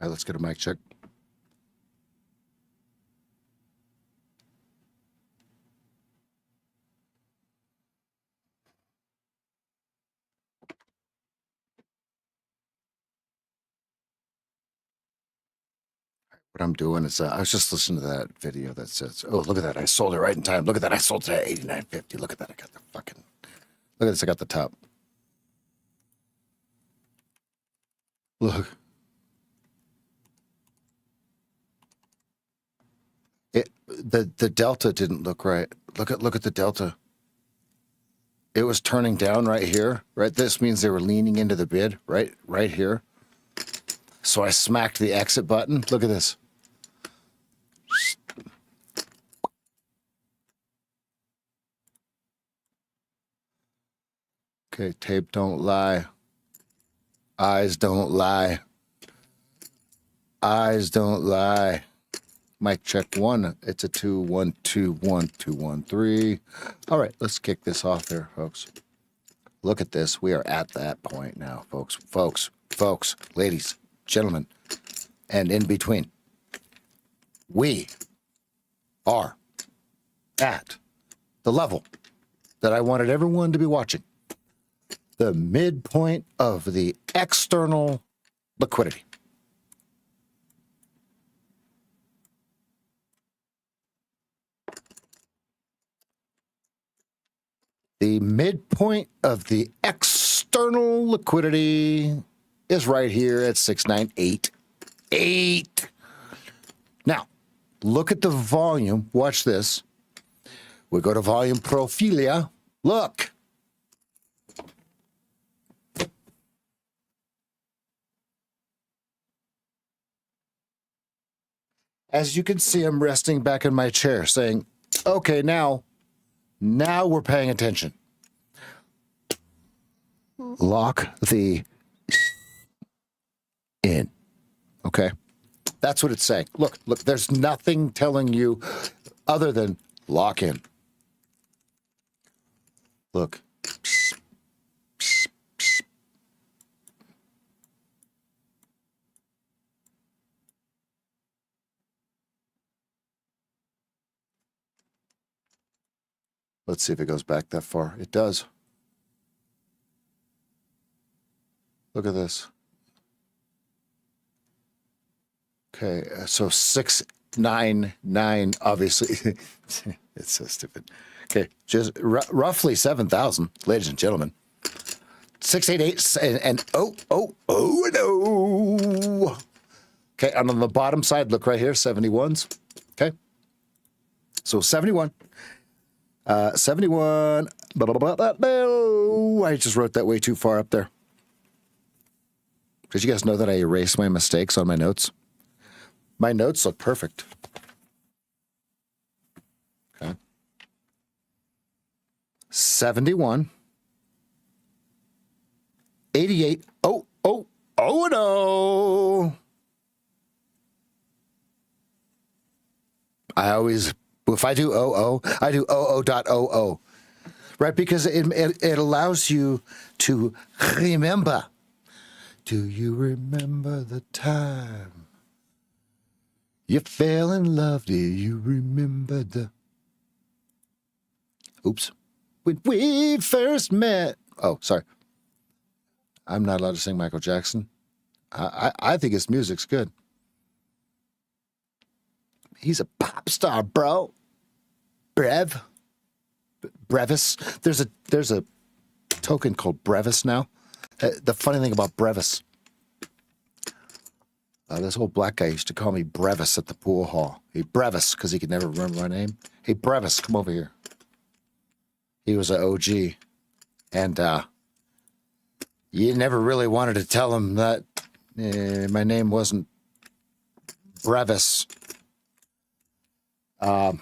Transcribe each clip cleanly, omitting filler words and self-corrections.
right, let's get a mic check. What I'm doing is I was just listening to that video that says, "Oh, look at that! I sold it right in time. Look at that! I sold it at $89.50. Look at that! I got the fucking look at this! I got the top. Look, the delta didn't look right. Look at the delta. It was turning down right here. Right, this means they were leaning into the bid. Right here. So I smacked the exit button. Look at this. Okay, tape don't lie. Eyes don't lie. Eyes don't lie. Mic check 1. It's a 2, 1, 2, 1, 2, 1, 3. All right, let's kick this off there, folks. Look at this. We are at that point now, folks, ladies, gentlemen, and in between. We are at the level that I wanted everyone to be watching. The midpoint of the external liquidity. The midpoint of the external liquidity is right here at 698.8. Now, look at the volume. Watch this. We go to volume profilia. Look. As you can see, I'm resting back in my chair saying, okay, now we're paying attention. Lock the in. Okay? That's what it's saying. Look, there's nothing telling you other than lock in. Look. Let's see if it goes back that far. It does. Look at this. Okay, so 699, obviously. It's so stupid. Okay, just roughly 7,000, ladies and gentlemen. 688 and no. Okay, and on the bottom side, look right here, 71s. Okay, so 71. 71. I just wrote that way too far up there. Did you guys know that I erased my mistakes on my notes? My notes look perfect. Okay. 71. 88. Oh, no. I always, if I do I do 00.00. Right? Because it allows you to remember. Do you remember the time you fell in love? Do you remember the... Oops. When we first met. Oh, sorry. I'm not allowed to sing Michael Jackson. I think his music's good. He's a pop star, bro. Brevis. There's a token called Brevis now. The funny thing about Brevis, this old black guy used to call me Brevis at the pool hall. Hey, Brevis, because he could never remember my name. Hey, Brevis, come over here. He was an OG. And you never really wanted to tell him that my name wasn't Brevis. All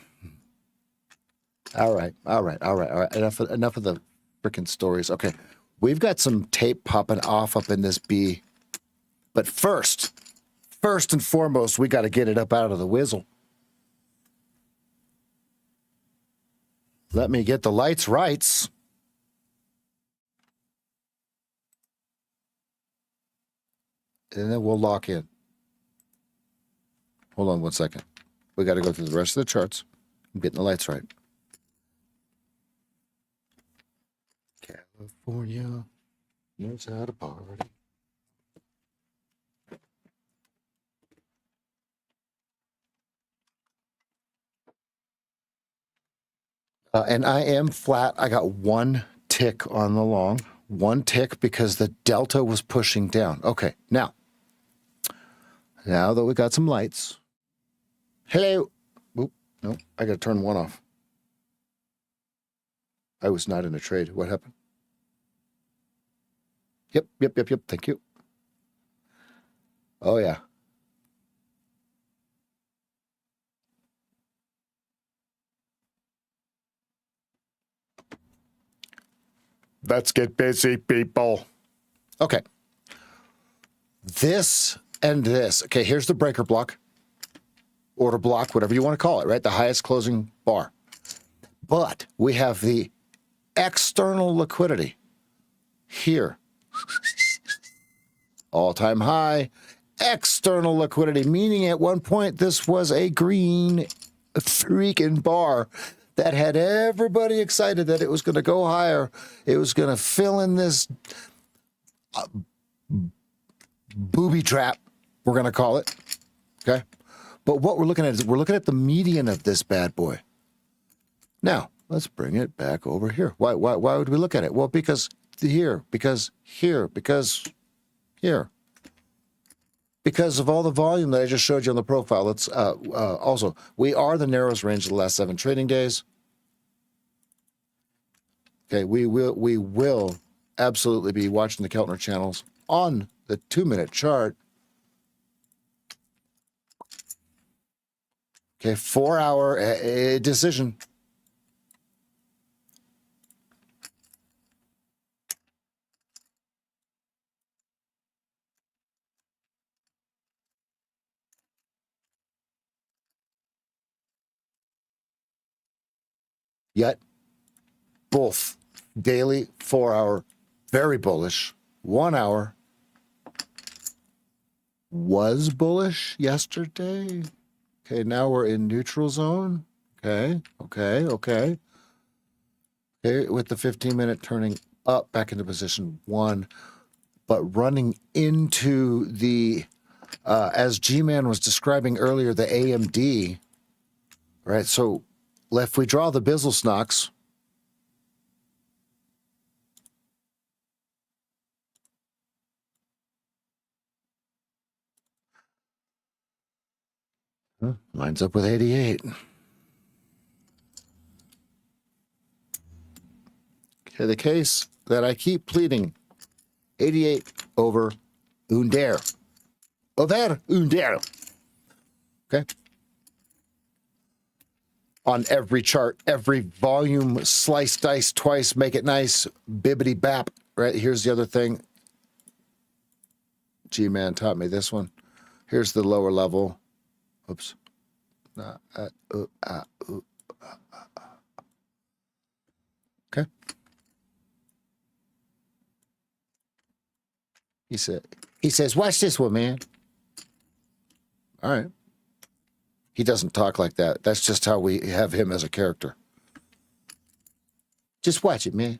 right. Enough of the freaking stories. Okay. We've got some tape popping off up in this B. But first and foremost, we got to get it up out of the whizzle. Let me get the lights rights. And then we'll lock in. Hold on 1 second. We got to go through the rest of the charts. I'm getting the lights right. California knows how to party. And I am flat. I got 1 tick on the long. 1 tick because the delta was pushing down. Okay, now that we got some lights. Hello. Oop, no, I got to turn 1 off. I was not in a trade. What happened? Yep. Thank you. Oh, yeah. Let's get busy, people. Okay. This and this. Okay, here's the breaker block. Order block, whatever you want to call it, right? The highest closing bar. But we have the external liquidity here. All-time high. External liquidity, meaning at one point this was a green freaking bar that had everybody excited that it was going to go higher. It was going to fill in this booby trap, we're going to call it. Okay? But what we're looking at is we're looking at the median of this bad boy. Now, let's bring it back over here. Why would we look at it? Well, because here, because here, because here. Because of all the volume that I just showed you on the profile. Let's also, we are the narrowest range of the last 7 trading days. Okay, we will absolutely be watching the Keltner channels on the 2-minute chart. Okay, 4-hour decision. Yet, both daily 4-hour, very bullish. 1 hour was bullish yesterday. Okay, now we're in neutral zone. Okay, with the 15-minute turning up back into position 1, but running into the, as G-Man was describing earlier, the AMD, right? So if we draw the Bizzle-Snocks, lines up with 88. Okay, the case that I keep pleading, 88 over under. Over under. Okay. On every chart, every volume, slice, dice twice, make it nice, bibbity bap. Right, here's the other thing. G-Man taught me this one. Here's the lower level. Oops. Okay. He says, watch this one, man. All right. He doesn't talk like that. That's just how we have him as a character. Just watch it, man.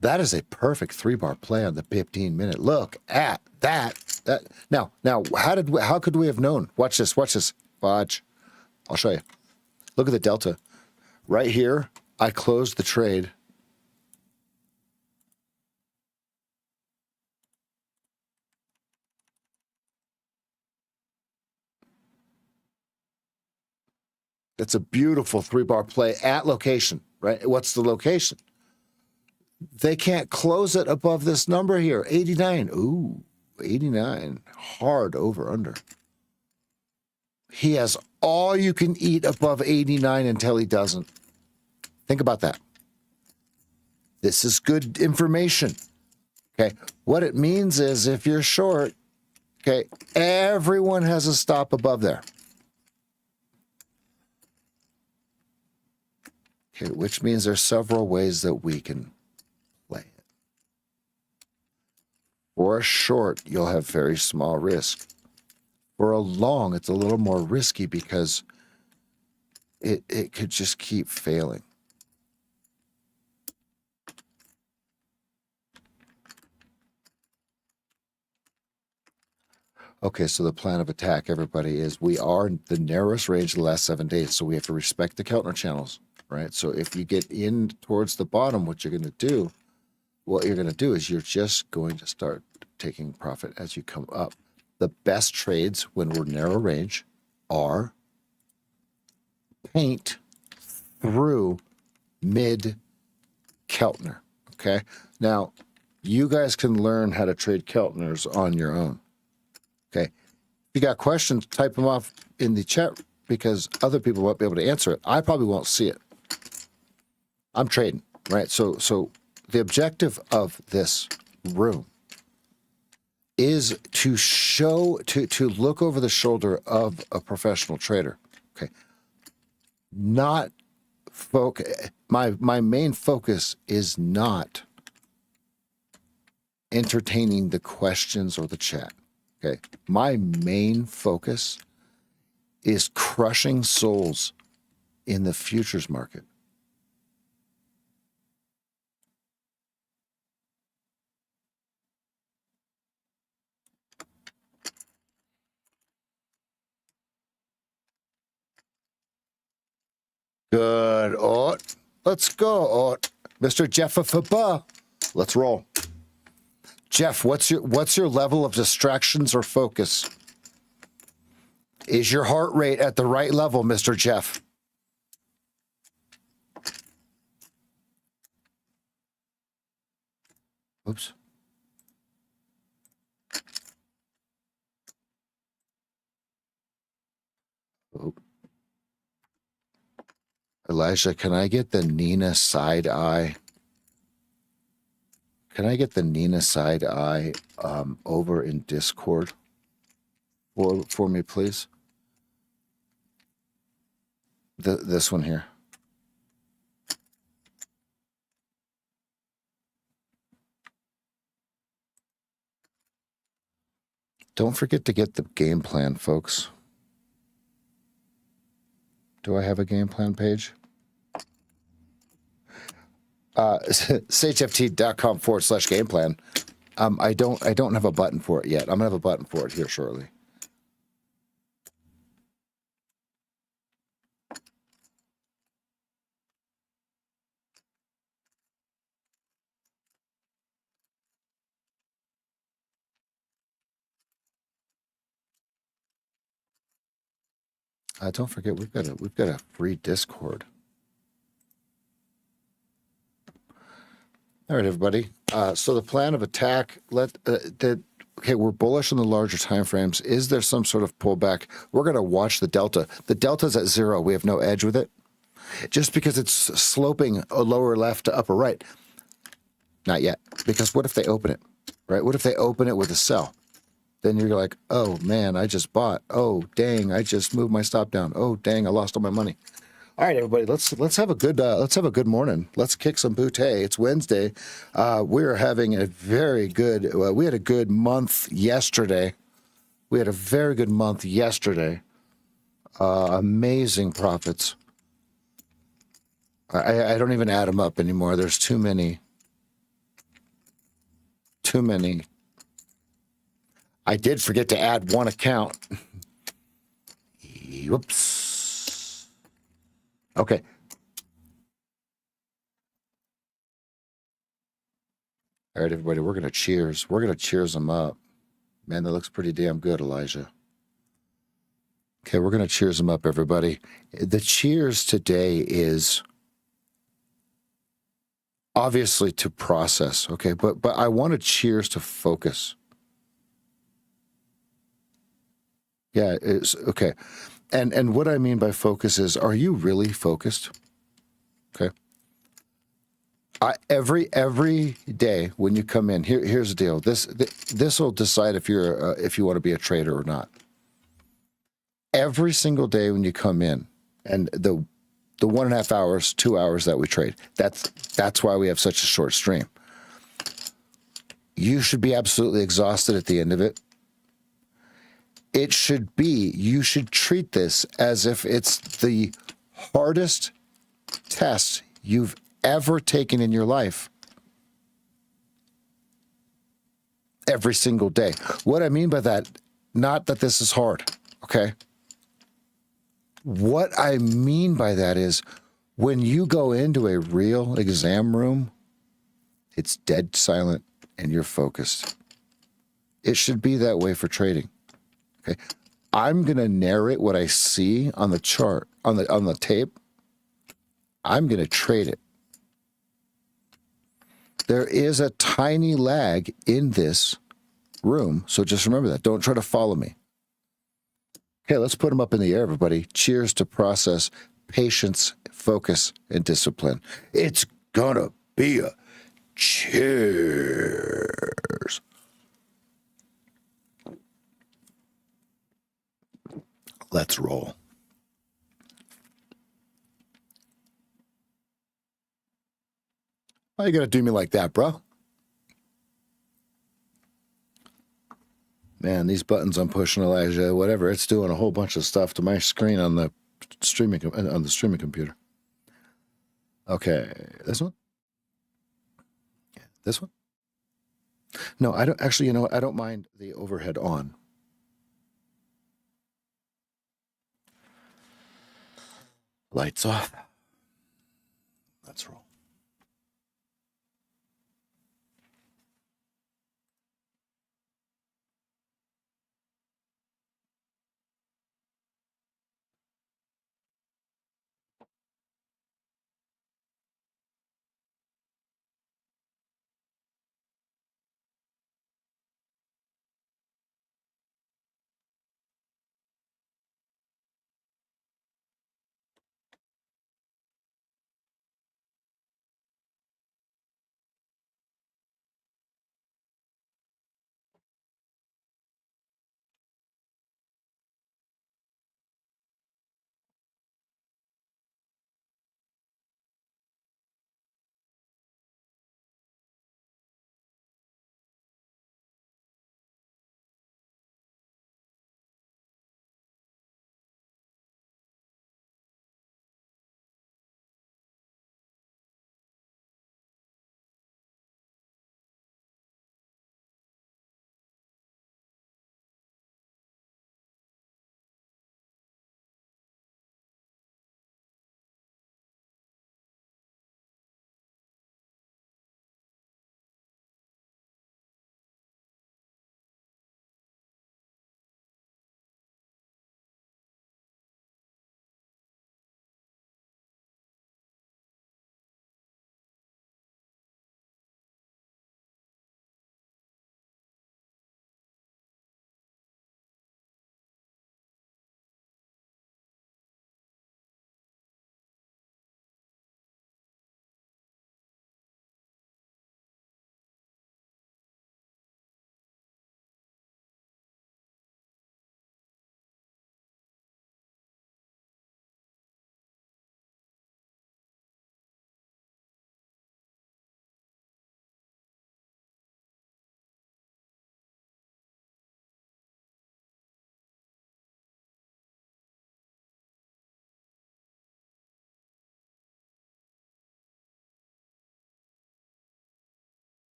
That is a perfect 3-bar play on the 15-minute. Look at that. Now, how could we have known? Watch this. Watch. I'll show you. Look at the delta. Right here, I closed the trade. It's a beautiful 3-bar play at location, right? What's the location? They can't close it above this number here, 89. Ooh, 89. Hard over under. He has all you can eat above 89 until he doesn't. Think about that. This is good information. Okay. What it means is if you're short, okay, everyone has a stop above there. Okay, which means there's several ways that we can play it. For a short, you'll have very small risk. For a long, it's a little more risky because it could just keep failing. Okay, so the plan of attack, everybody, is we are in the narrowest range of the last 7 days, so we have to respect the Keltner channels, right? So if you get in towards the bottom, what you're going to do is you're just going to start taking profit as you come up. The best trades when we're narrow range are paint through mid Keltner, okay? Now, you guys can learn how to trade Keltners on your own. Okay. If you got questions, type them off in the chat because other people won't be able to answer it. I probably won't see it. I'm trading, right? So the objective of this room is to show, to look over the shoulder of a professional trader. Okay. Not focus. My main focus is not entertaining the questions or the chat. Okay. My main focus is crushing souls in the futures market. Good. Ot. Let's go, Ot. Mr. Jeff Faba. Let's roll. Jeff, what's your level of distractions or focus? Is your heart rate at the right level, Mr. Jeff? Oops. Oh. Elijah, can I get the Nina side eye? Can I get the Nina side eye over in Discord for me, please? This one here. Don't forget to get the game plan, folks. Do I have a game plan page? sageft.com/game plan. I don't have a button for it yet. I'm gonna have a button for it here shortly. Don't forget we've got a free Discord. All right, everybody. So the plan of attack. Okay, we're bullish on the larger time frames. Is there some sort of pullback? We're going to watch the delta. The delta's at 0. We have no edge with it. Just because it's sloping a lower left to upper right. Not yet. Because what if they open it? Right? What if they open it with a sell? Then you're like, oh man, I just bought. Oh dang, I just moved my stop down. Oh dang, I lost all my money. All right, everybody, let's have a good morning. Let's kick some bootay. It's Wednesday. We're having a very good. We had a good month yesterday. We had a very good month yesterday. Amazing profits. I don't even add them up anymore. There's too many. Too many. I did forget to add one account. Whoops. Okay. All right, everybody, we're going to cheers. We're going to cheers them up. Man, that looks pretty damn good, Elijah. Okay, we're going to cheers them up, everybody. The cheers today is obviously to process, okay? But I want to cheers to focus. Yeah, it's okay. And what I mean by focus is, are you really focused? Okay. Every day when you come in, here's the deal. This will decide if you want to be a trader or not. Every single day when you come in, and the 1.5 hours, 2 hours that we trade, that's why we have such a short stream. You should be absolutely exhausted at the end of it. it should be, you should treat this as if it's the hardest test you've ever taken in your life. Every single day. What I mean by that, not that this is hard, okay? What I mean by that is when you go into a real exam room, it's dead silent and you're focused. It should be that way for trading. Okay. I'm going to narrate what I see on the chart, on the tape. I'm going to trade it. There is a tiny lag in this room, so just remember that. Don't try to follow me. Okay, let's put them up in the air, everybody. Cheers to process, patience, focus, and discipline. It's gonna be a cheers. Let's roll. Why are you gonna do me like that, bro? Man, these buttons I'm pushing, Elijah, whatever, it's doing a whole bunch of stuff to my screen on the streaming computer. Okay, this one? This one? No, I don't actually, you know what? I don't mind the overhead on. Lights off. Let's roll.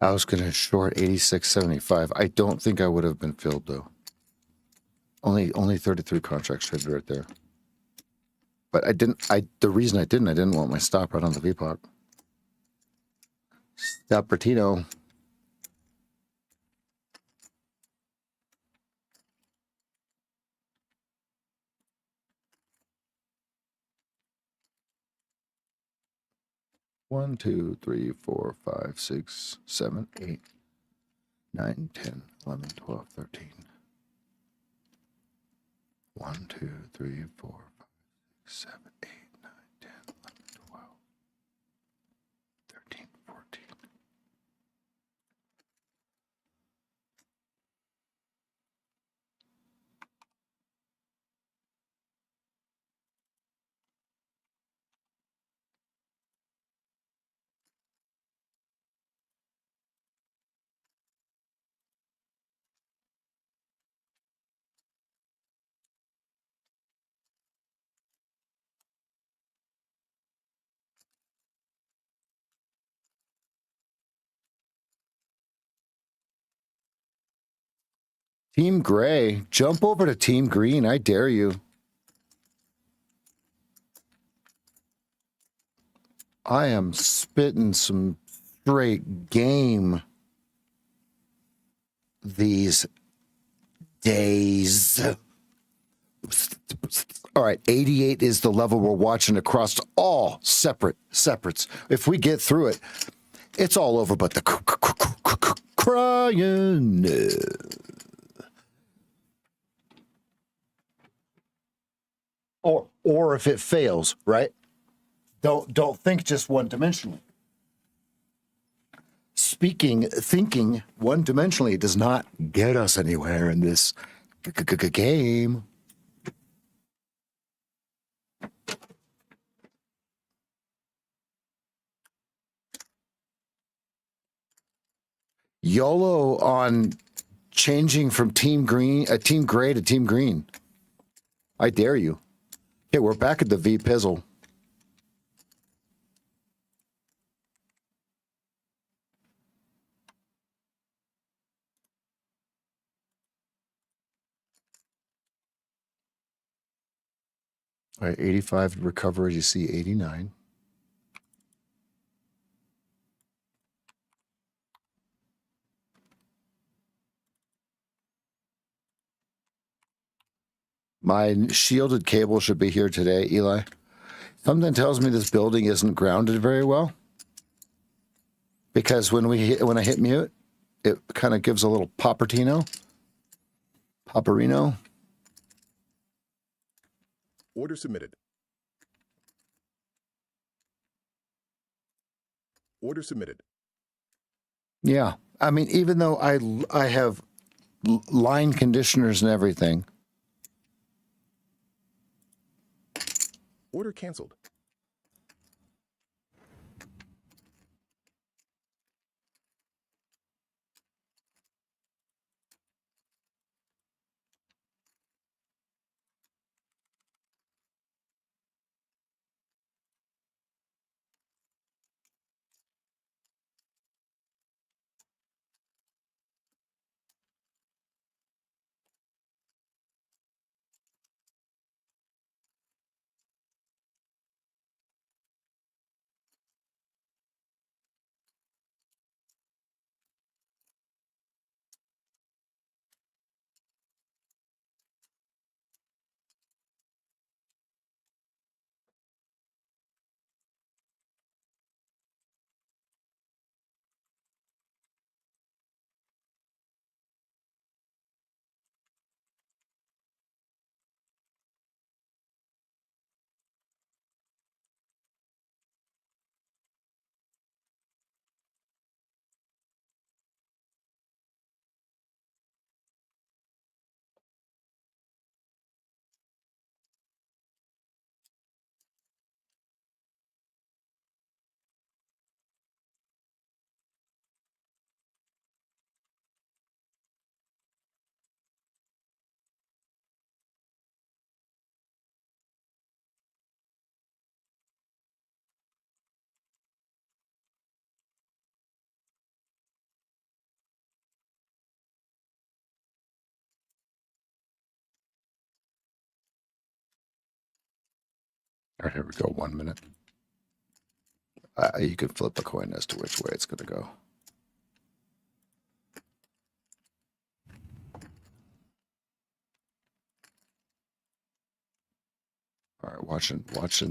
I was going to short 86.75. I don't think I would have been filled though. Only 33 contracts traded right there. But the reason I didn't want my stop right on the VPOC. Stop Bertino. One, 2, 3, 4, 5, 6, 7, 8, 9, 10, 11, 12, 13. 1, 2, 3, 4, 5, 6, 7, 8, 9, 10, 11, 12, 13, 14. Team Gray, jump over to Team Green. I dare you. I am spitting some straight game these days. All right, 88 is the level we're watching across all separates. If we get through it, it's all over but the crying. Or if it fails, right? Don't think just one dimensionally. Thinking one dimensionally does not get us anywhere in this game. YOLO on changing from team gray to team green. I dare you. Okay, we're back at the V Pizzle. All right, 85 recover as you see 89. My shielded cable should be here today, Eli. Something tells me this building isn't grounded very well. Because when I hit mute, it kind of gives a little Poperino. Order submitted. Order submitted. Yeah. I mean, even though I have line conditioners and everything. Order canceled. All right, here we go. 1 minute. You can flip a coin as to which way it's going to go. All right, watching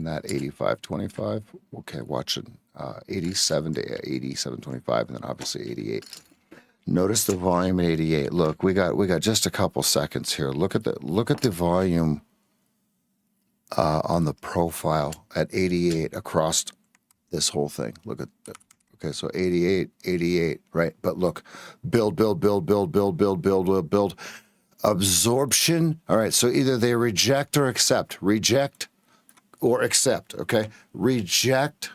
that 85.25. Okay, watching 87 to 87.25, and then obviously 88. Notice the volume at 88. Look, we got just a couple seconds here. Look at the volume on the profile at 88 across this whole thing. Look at the, okay, so 88, 88, right? But look, build. Absorption. All right, so either they reject or accept. Reject or accept, okay? Reject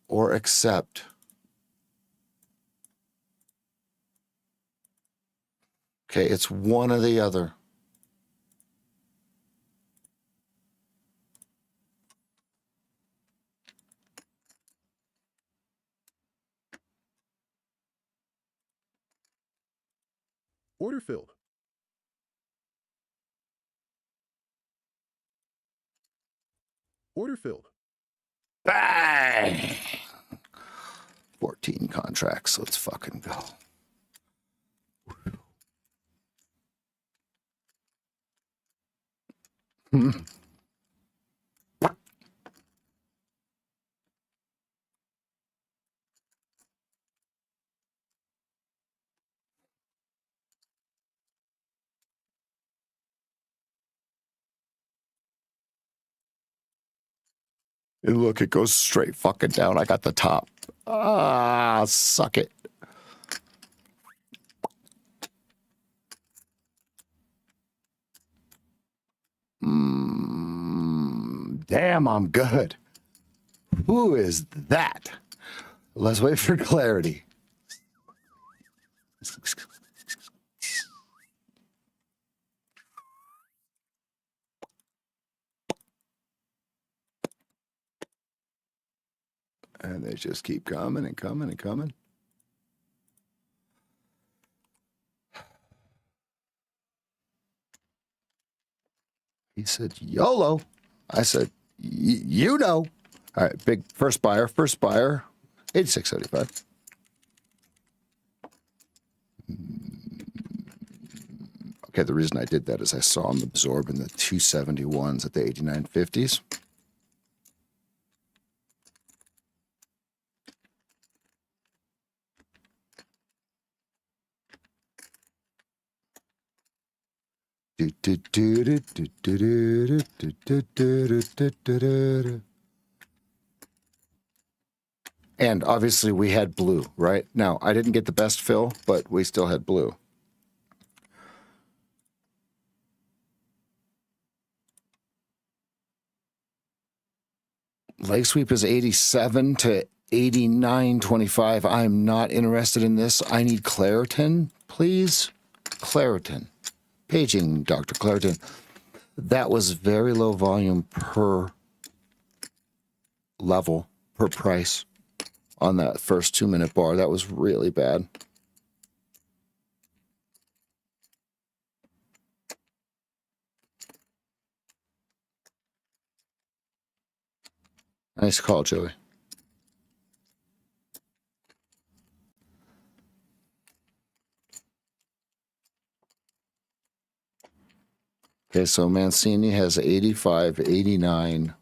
or accept. Okay, it's one or the other. Order filled. Order filled. Bang! 14 contracts. Let's fucking go. And look, it goes straight fucking down. I got the top. Ah, suck it. Damn, I'm good. Who is that? Let's wait for clarity. And they just keep coming and coming and coming. He said, YOLO. I said, you know. All right, big first buyer, 86.75. Okay, the reason I did that is I saw him absorbing the 271s at the 89.50s. And obviously we had blue, right? Now, I didn't get the best fill, but we still had blue. Leg sweep is 87 to 89.25. I'm not interested in this. I need Claritin, please. Claritin. Paging Dr. Claritin. That was very low volume per level, per price on that first 2-minute bar. That was really bad. Nice call, Joey. Okay, so Mancini has 85, 89.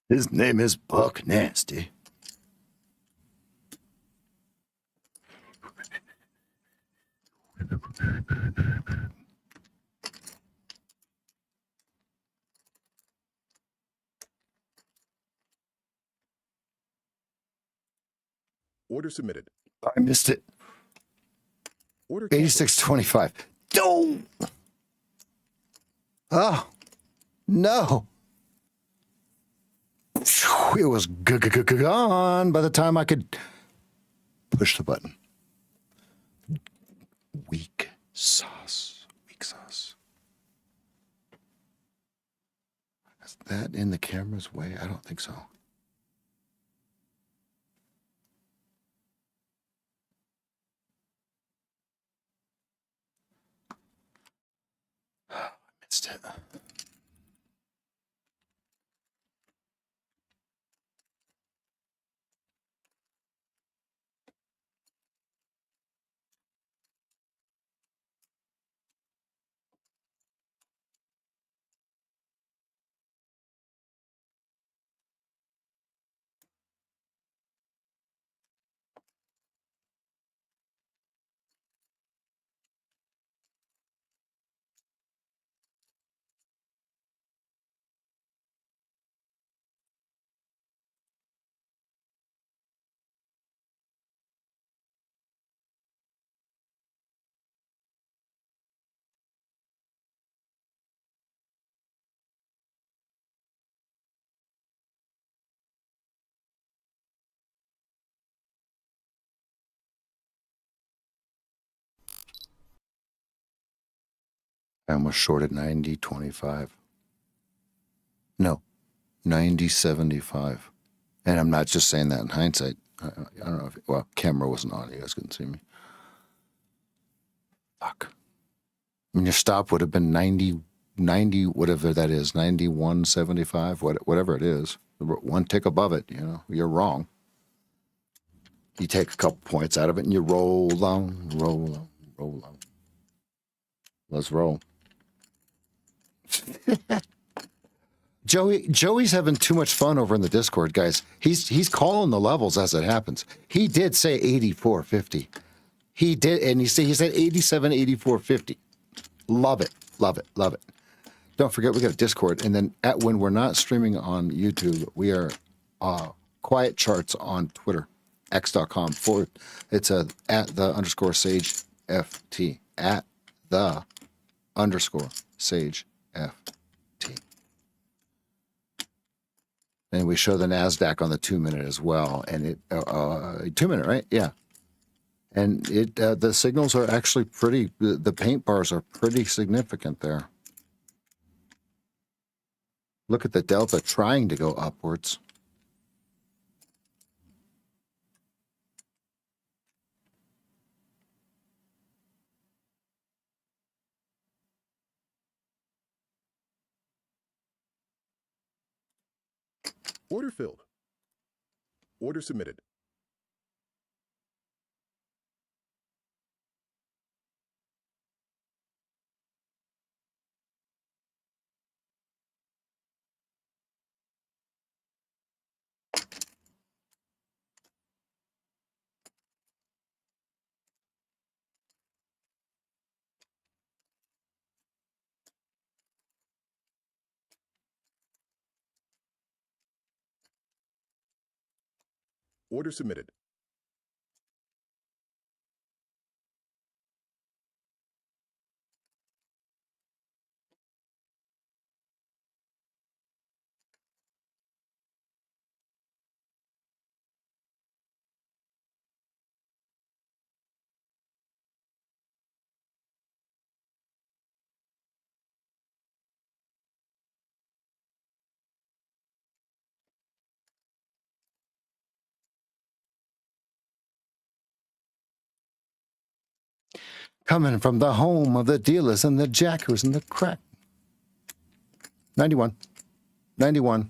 His name is Buck Nasty. Order submitted. I missed it. Order canceled. 86.25. Don't. Oh, no. It was gone by the time I could push the button. Weak sauce. Weak sauce. Is that in the camera's way? I don't think so. I missed it. I almost shorted 90.25. No, 90.75. And I'm not just saying that in hindsight. I don't know if, well, camera wasn't on. You guys couldn't see me. Fuck. I mean, your stop would have been 90, whatever that is, 91.75, whatever it is. One tick above it, you're wrong. You take a couple points out of it and you roll on, roll on, roll on. Let's roll. Joey's having too much fun over in the Discord, guys. He's calling the levels as it happens. He did say 84.50. He did, and he said 87, 84.50. Love it, love it, love it. Don't forget, we got a Discord, and then when we're not streaming on YouTube, we are quiet charts on Twitter, x.com forward. It's at the underscore sage ft, at the underscore sage ft. And we show the NASDAQ on the 2-minute as well. And it 2-minute, right? Yeah. And it the signals are actually pretty, the paint bars are pretty significant there. Look at the delta trying to go upwards. Order filled. Order submitted. Order submitted. Coming from the home of the dealers and the jackers and the crack. 91. 91.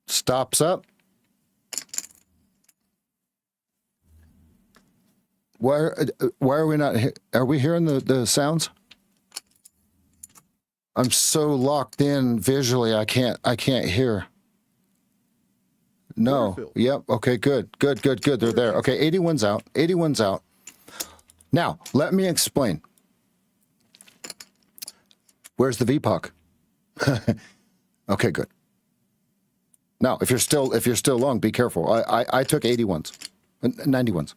Stops up. Why are we not? Are we hearing the sounds? I'm so locked in visually, I can't hear. No. Filled. Yep. Okay, good. They're there. Okay, 81's out. 81's out. Now, let me explain. Where's the VPOC? Okay, good. Now, if you're still long, be careful. I took 81s. 91s.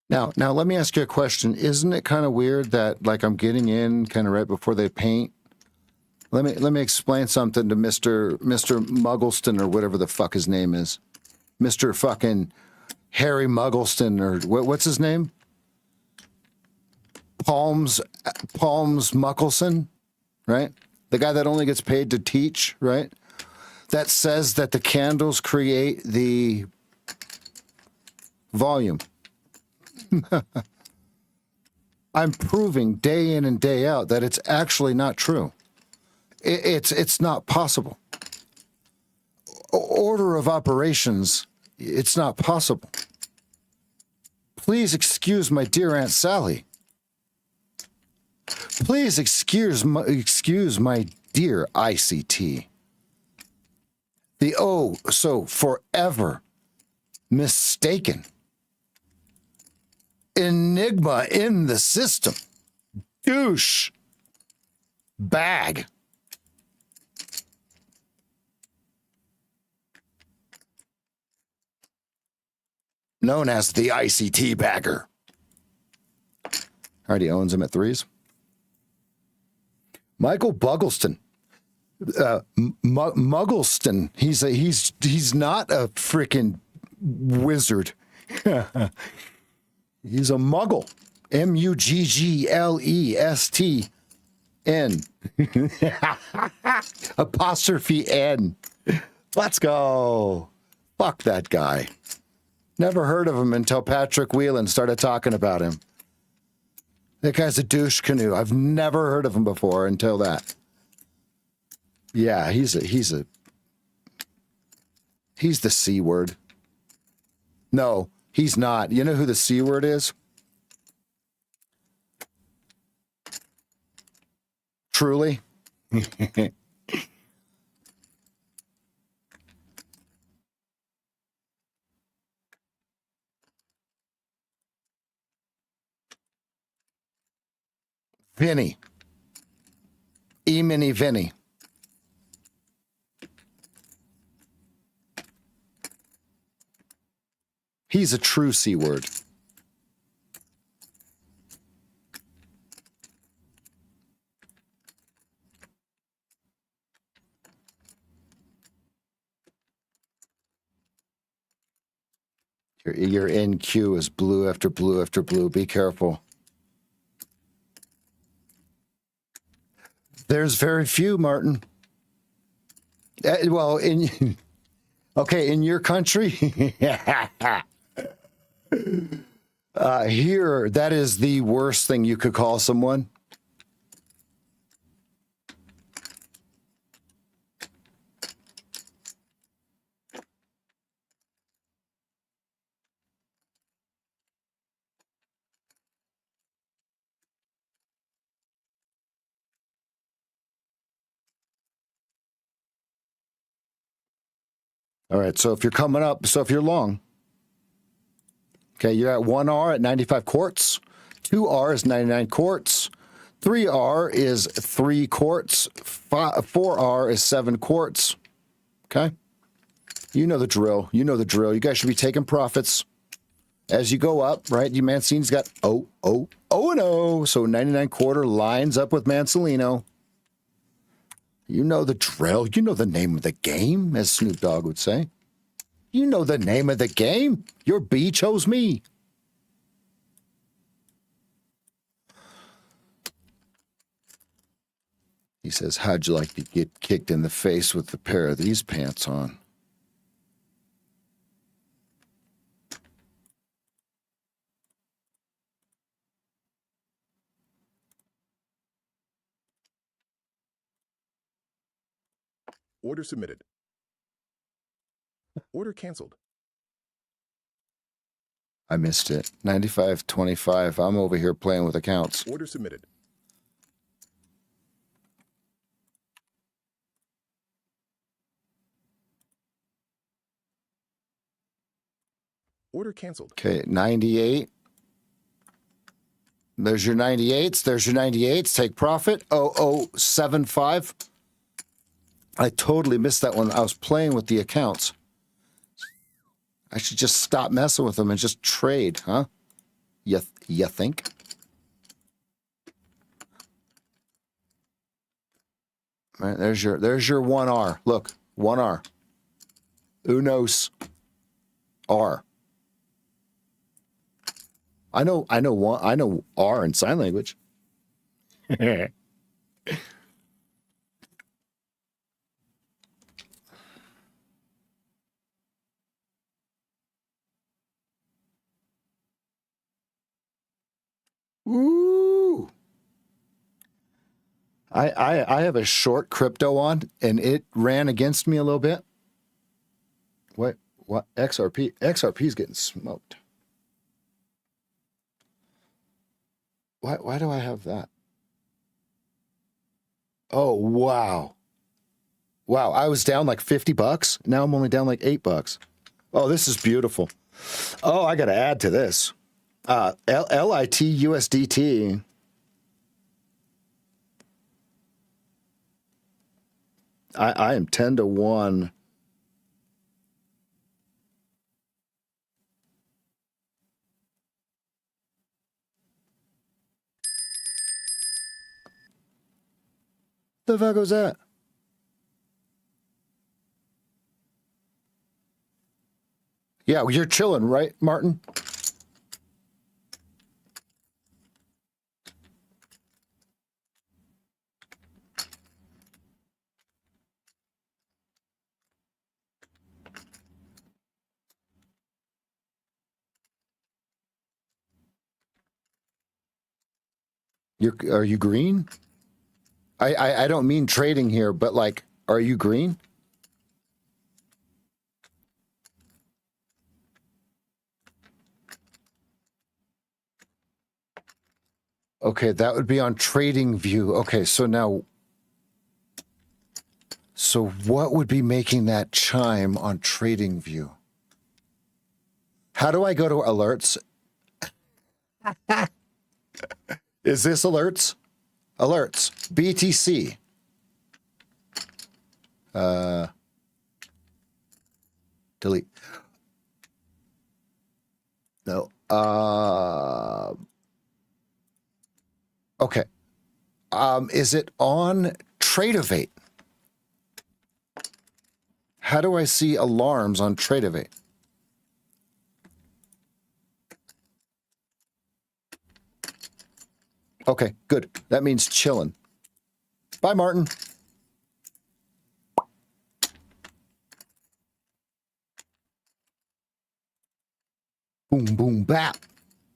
Now let me ask you a question. Isn't it kind of weird that like I'm getting in kind of right before they paint? Let me explain something to Mr. Muggleston or whatever the fuck his name is. Mr. fucking Harry Muggleston or what's his name? Palms Muckelson, right? The guy that only gets paid to teach, right? That says that the candles create the volume. I'm proving day in and day out that it's actually not true. It's not possible. Order of operations, it's not possible. Please excuse my dear Aunt Sally. Please excuse my dear ICT. The oh so forever mistaken enigma in the system. Douche bag. Known as the ICT bagger. Already owns him at 3s. Michael Buggleston. Muggleston. He's not a freaking wizard. He's a muggle. Mugglestn. Apostrophe N. Let's go. Fuck that guy. Never heard of him until Patrick Whelan started talking about him. That guy's a douche canoe. I've never heard of him before until that. Yeah, he's the C word. No, he's not. You know who the C word is? Truly. Vinny. E-mini Vinny. He's a true C word. Your NQ is blue after blue after blue. Be careful. There's very few, Martin. Well, in okay, in your country, here, that is the worst thing you could call someone. All right, so if you're coming up, so if you're long, okay, you're at 1R at 95 quarts, 2R is 99 quarts, 3R is 3 quarts, 4R is 7 quarts, okay? You know the drill. You know the drill. You guys should be taking profits as you go up, right? You Mancini's got and oh. So 99 quarter lines up with Mancelino. You know the drill. You know the name of the game, as Snoop Dogg would say. You know the name of the game. Your B chose me. He says, how'd you like to get kicked in the face with a pair of these pants on? Order submitted. Order canceled. I missed it. 95.25. I'm over here playing with accounts. Order submitted. Order canceled. Okay, 98. There's your 98s. There's your 98s. Take profit. 0075. I totally missed that one. I was playing with the accounts. I should just stop messing with them and just trade, huh? You think? All right, there's your 1R. Look, 1R. Unos R. I know R in sign language. Ooh. I have a short crypto on, and it ran against me a little bit. What XRP? XRP's getting smoked. Why do I have that? Oh, wow. Wow, I was down like $50. Now I'm only down like $8. Oh, this is beautiful. Oh, I got to add to this. LIT USDT. I am 10 to 1. The fuck was that? Yeah, well, you're chilling, right, Martin? Are you green? I don't mean trading here, but like, are you green? Okay, that would be on Trading View. Okay, so now, so what would be making that chime on Trading View? How do I go to alerts? Is this alerts? Alerts. BTC. Delete. No. Okay. Is it on Tradeovate? How do I see alarms on Tradeovate? Okay, good. That means chilling. Bye, Martin. Boom, boom, bap.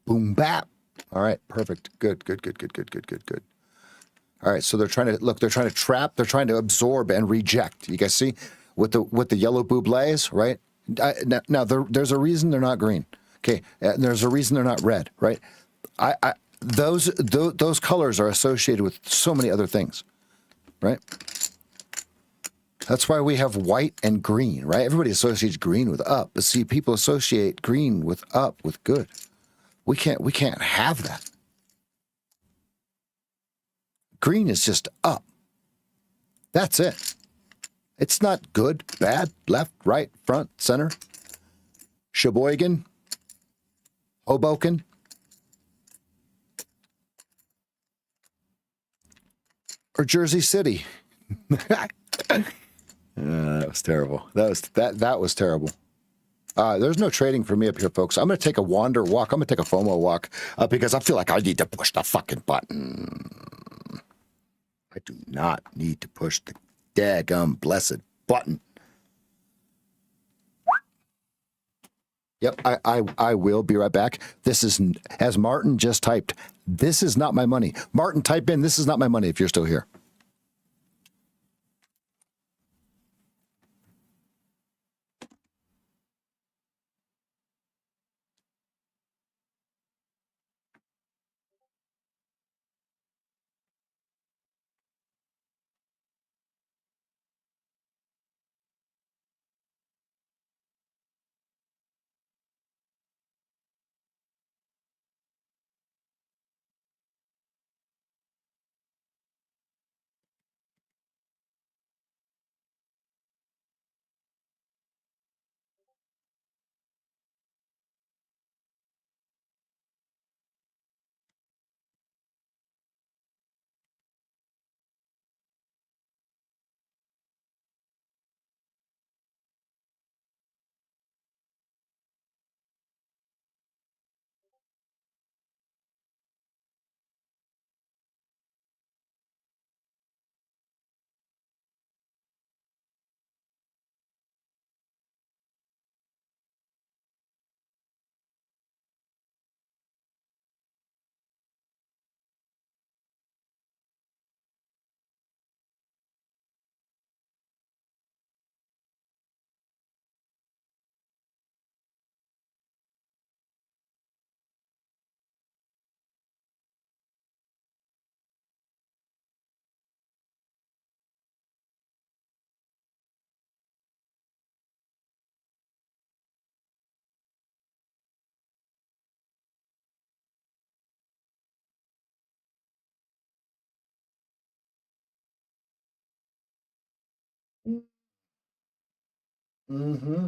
Boom, bap. All right, perfect. Good. All right, so they're trying to look. They're trying to trap. They're trying to absorb and reject. You guys see with the yellow bublés, right? Now there's a reason they're not green. Okay, there's a reason they're not red, right? Those colors are associated with so many other things, right? That's why we have white and green, right? Everybody associates green with up, but see, people associate green with up with good. We can't have that. Green is just up. That's it. It's not good, bad, left, right, front, center. Sheboygan, Hoboken. Or Jersey City. That was terrible. That was terrible. There's no trading for me up here, folks. I'm going to take a wander walk. I'm going to take a FOMO walk because I feel like I need to push the fucking button. I do not need to push the daggum blessed button. Yep, I will be right back. This is, as Martin just typed, this is not my money. Martin, type in, this is not my money if you're still here. Mm-hmm.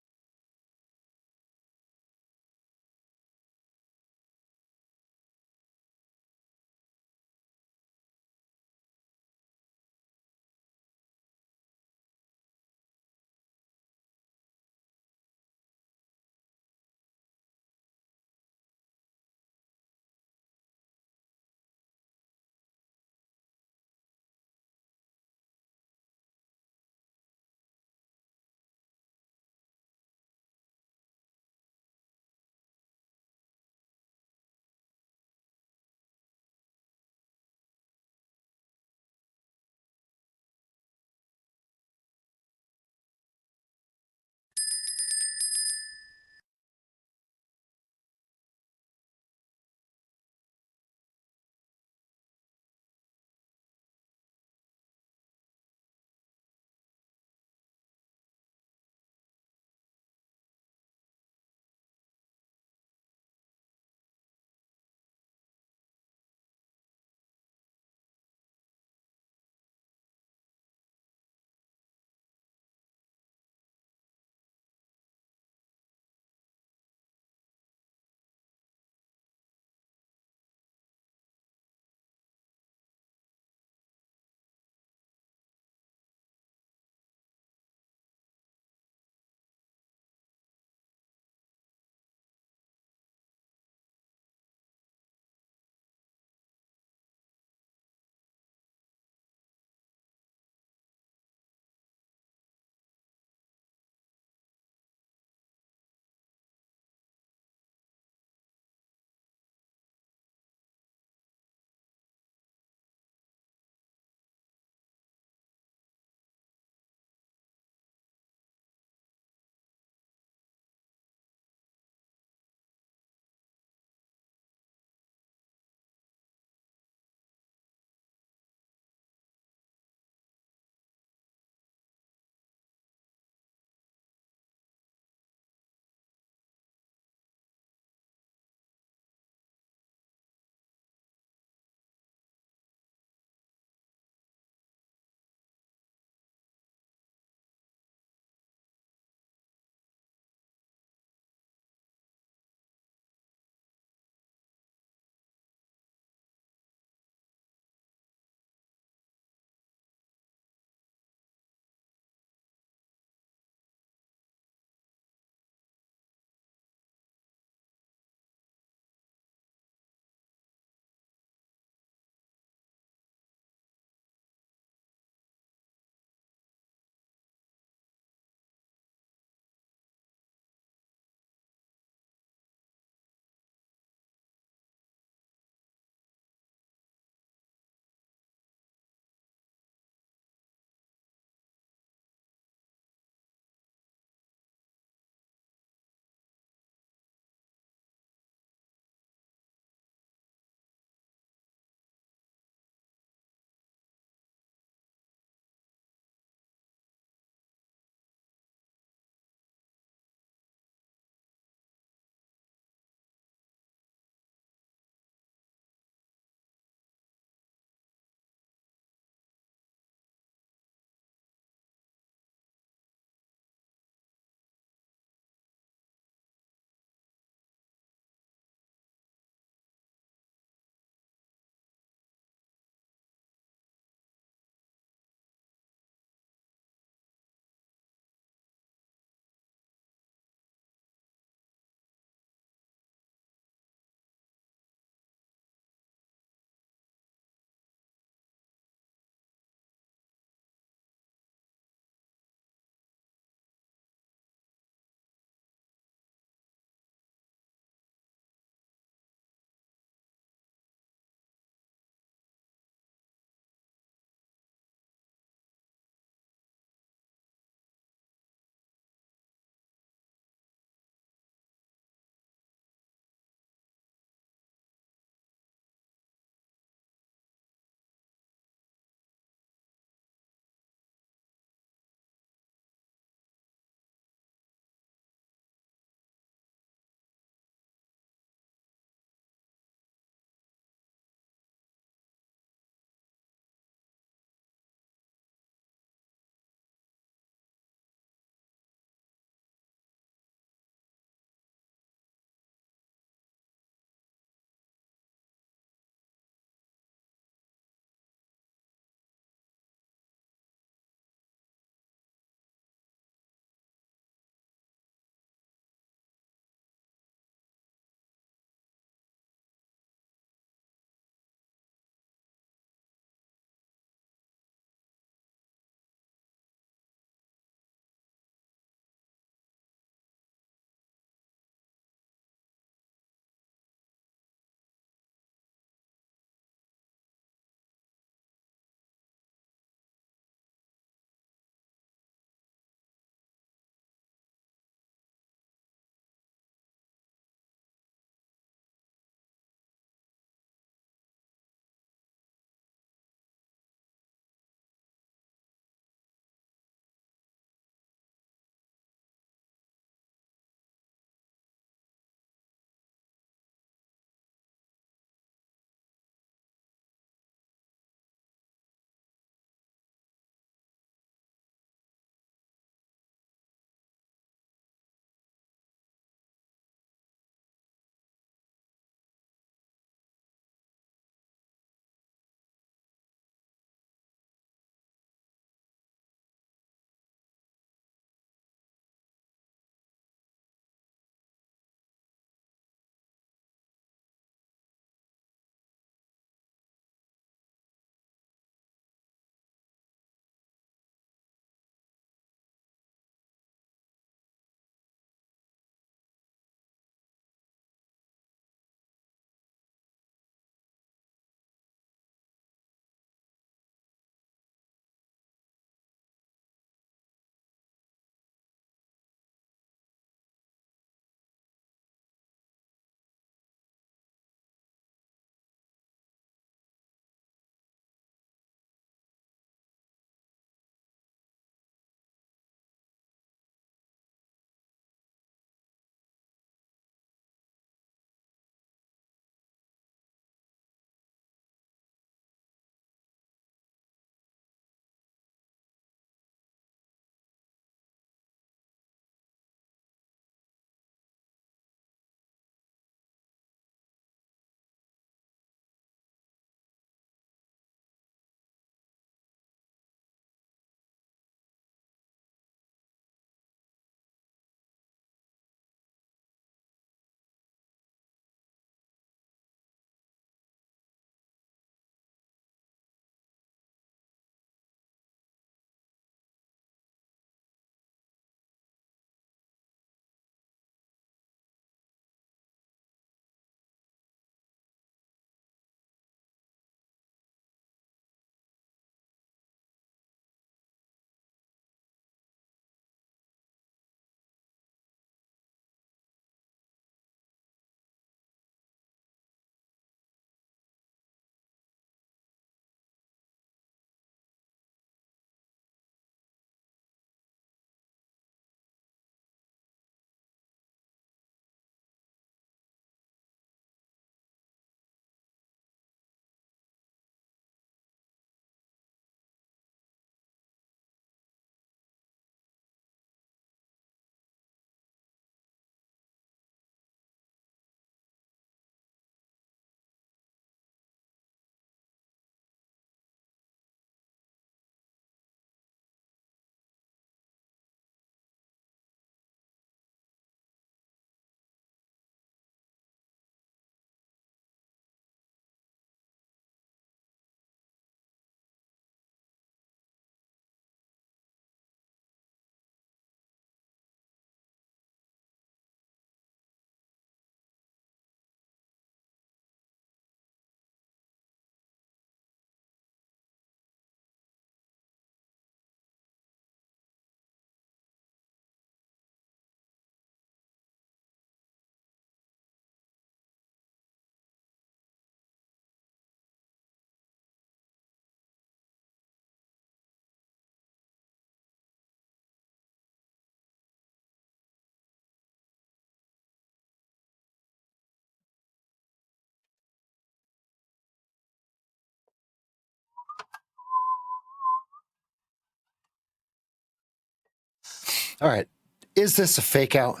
All right. Is this a fake out?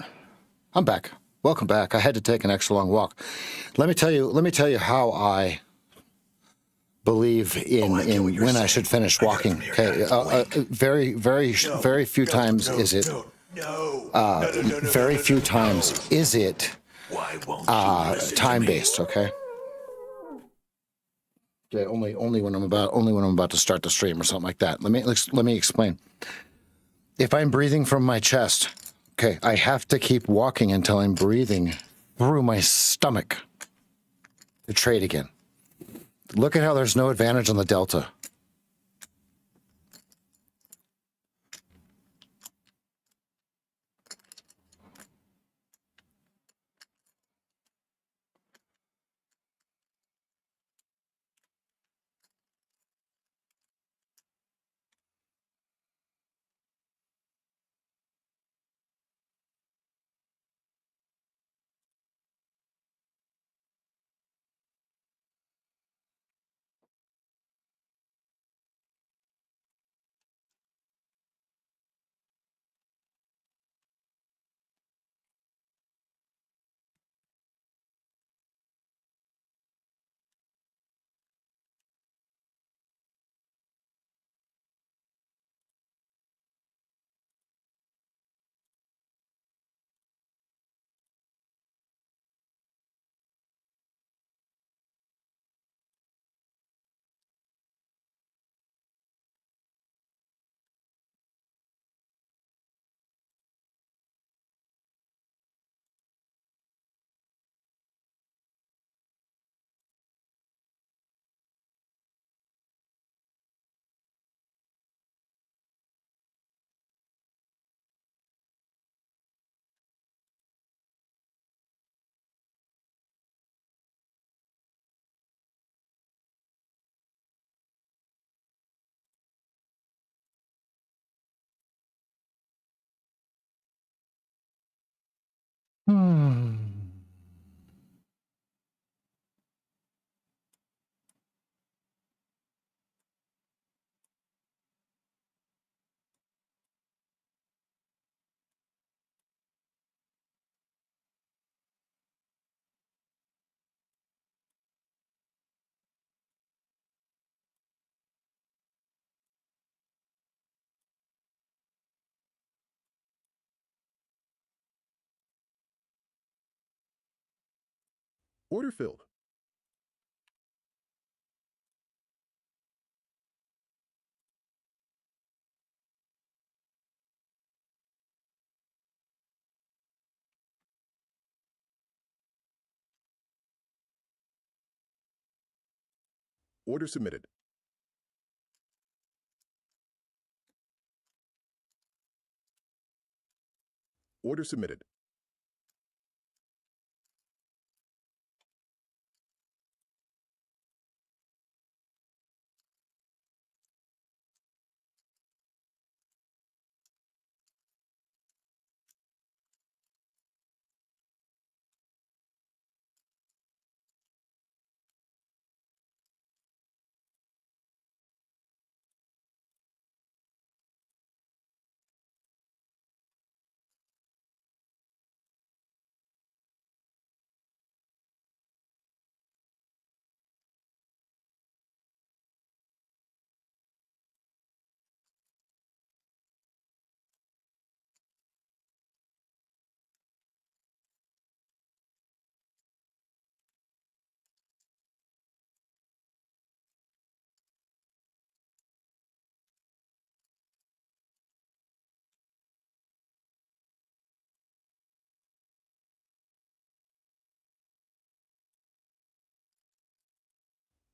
I'm back. Welcome back. I had to take an extra long walk. Let me tell you how I believe in when I should finish walking. Okay. Very few times is it very few times is it time based, okay? Yeah, only when I'm about to start the stream or something like that. Let me explain. If I'm breathing from my chest, okay, I have to keep walking until I'm breathing through my stomach to trade again. Look at how there's no advantage on the delta. Order filled. Order submitted. Order submitted.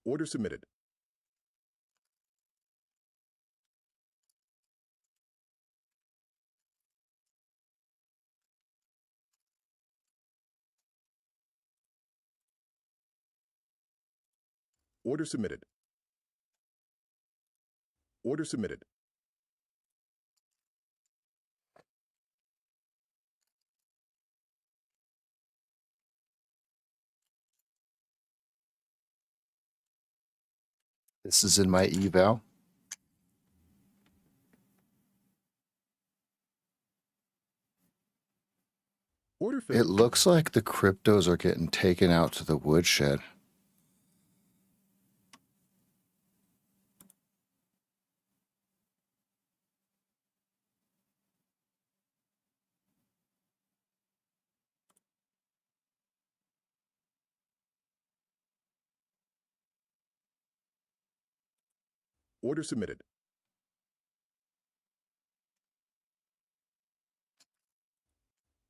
Order submitted. Order submitted. Order submitted. This is in my eval. filled. It looks like the cryptos are getting taken out to the woodshed. Order submitted.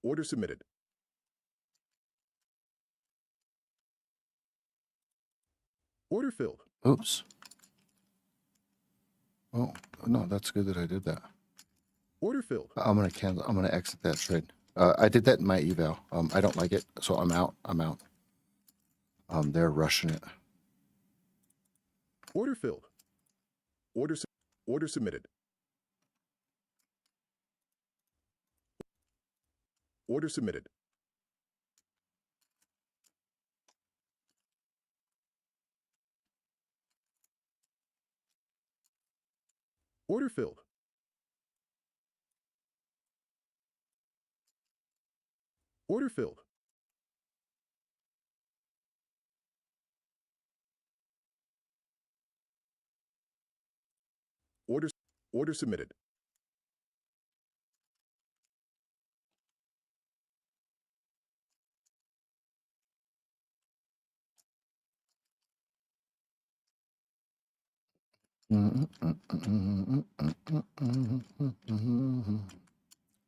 Order submitted. Order filled. Oops. Oh, no, that's good that I did that. Order filled. I'm gonna cancel. I'm gonna exit that trade. I did that in my eval. I don't like it, so I'm out. I'm out. They're rushing it. Order filled. Order submitted. Order submitted. Order filled. Order filled. Order order submitted.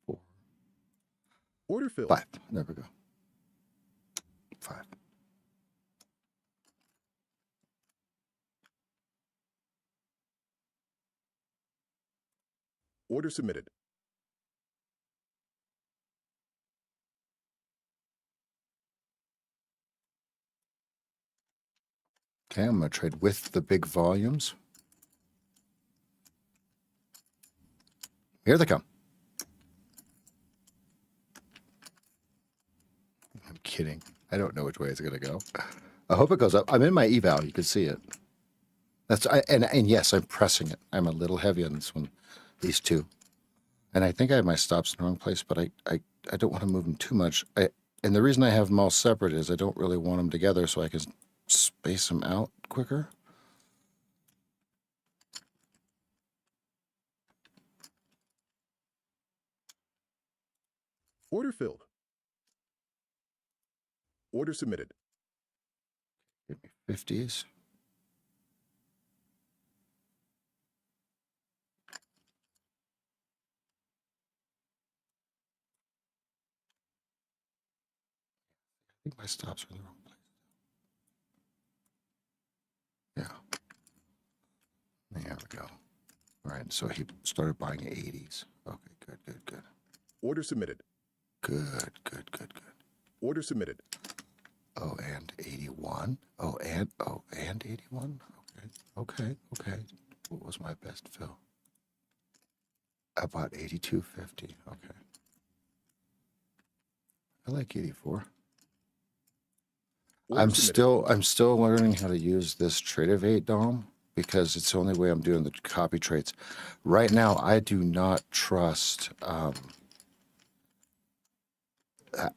Four, Order filled. 5. There we go. 5. Order submitted. Okay, I'm gonna trade with the big volumes. Here they come. I'm kidding. I don't know which way it's gonna go. I hope it goes up. I'm in my eval. You can see it. And yes, I'm pressing it. I'm a little heavy on this one, these two, and I think I have my stops in the wrong place. But I don't want to move them too much. And the reason I have them all separate is I don't really want them together, so I can space them out quicker. Order filled. Order submitted. Give me 50s. I think my stops are in the wrong place. Yeah. There we go. All right, so he started buying 80s. Okay, good. Order submitted. Good. Order submitted. Oh, and 81. Oh, and 81. Okay. What was my best fill? I bought 82.50. Okay. I like 84. Order submitted. I'm still learning how to use this Tradeovate DOM because it's the only way I'm doing the copy trades. Right now, I do not trust.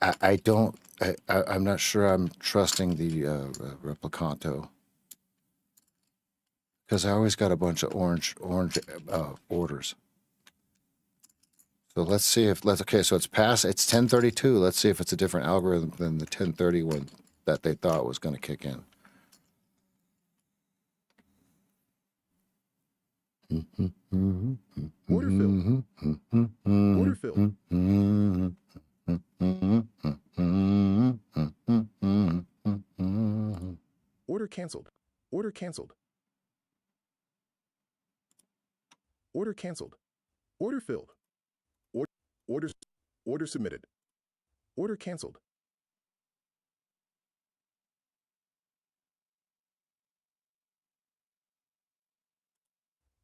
I don't. I'm not sure I'm trusting the Replicanto because I always got a bunch of orange orders. So let's see if okay. So it's past. It's 10:32. Let's see if it's a different algorithm than the 10:30 one that they thought was going to kick in. Order filled. Order filled. Order canceled. Order canceled. Order canceled. Order filled. Order submitted. Order canceled.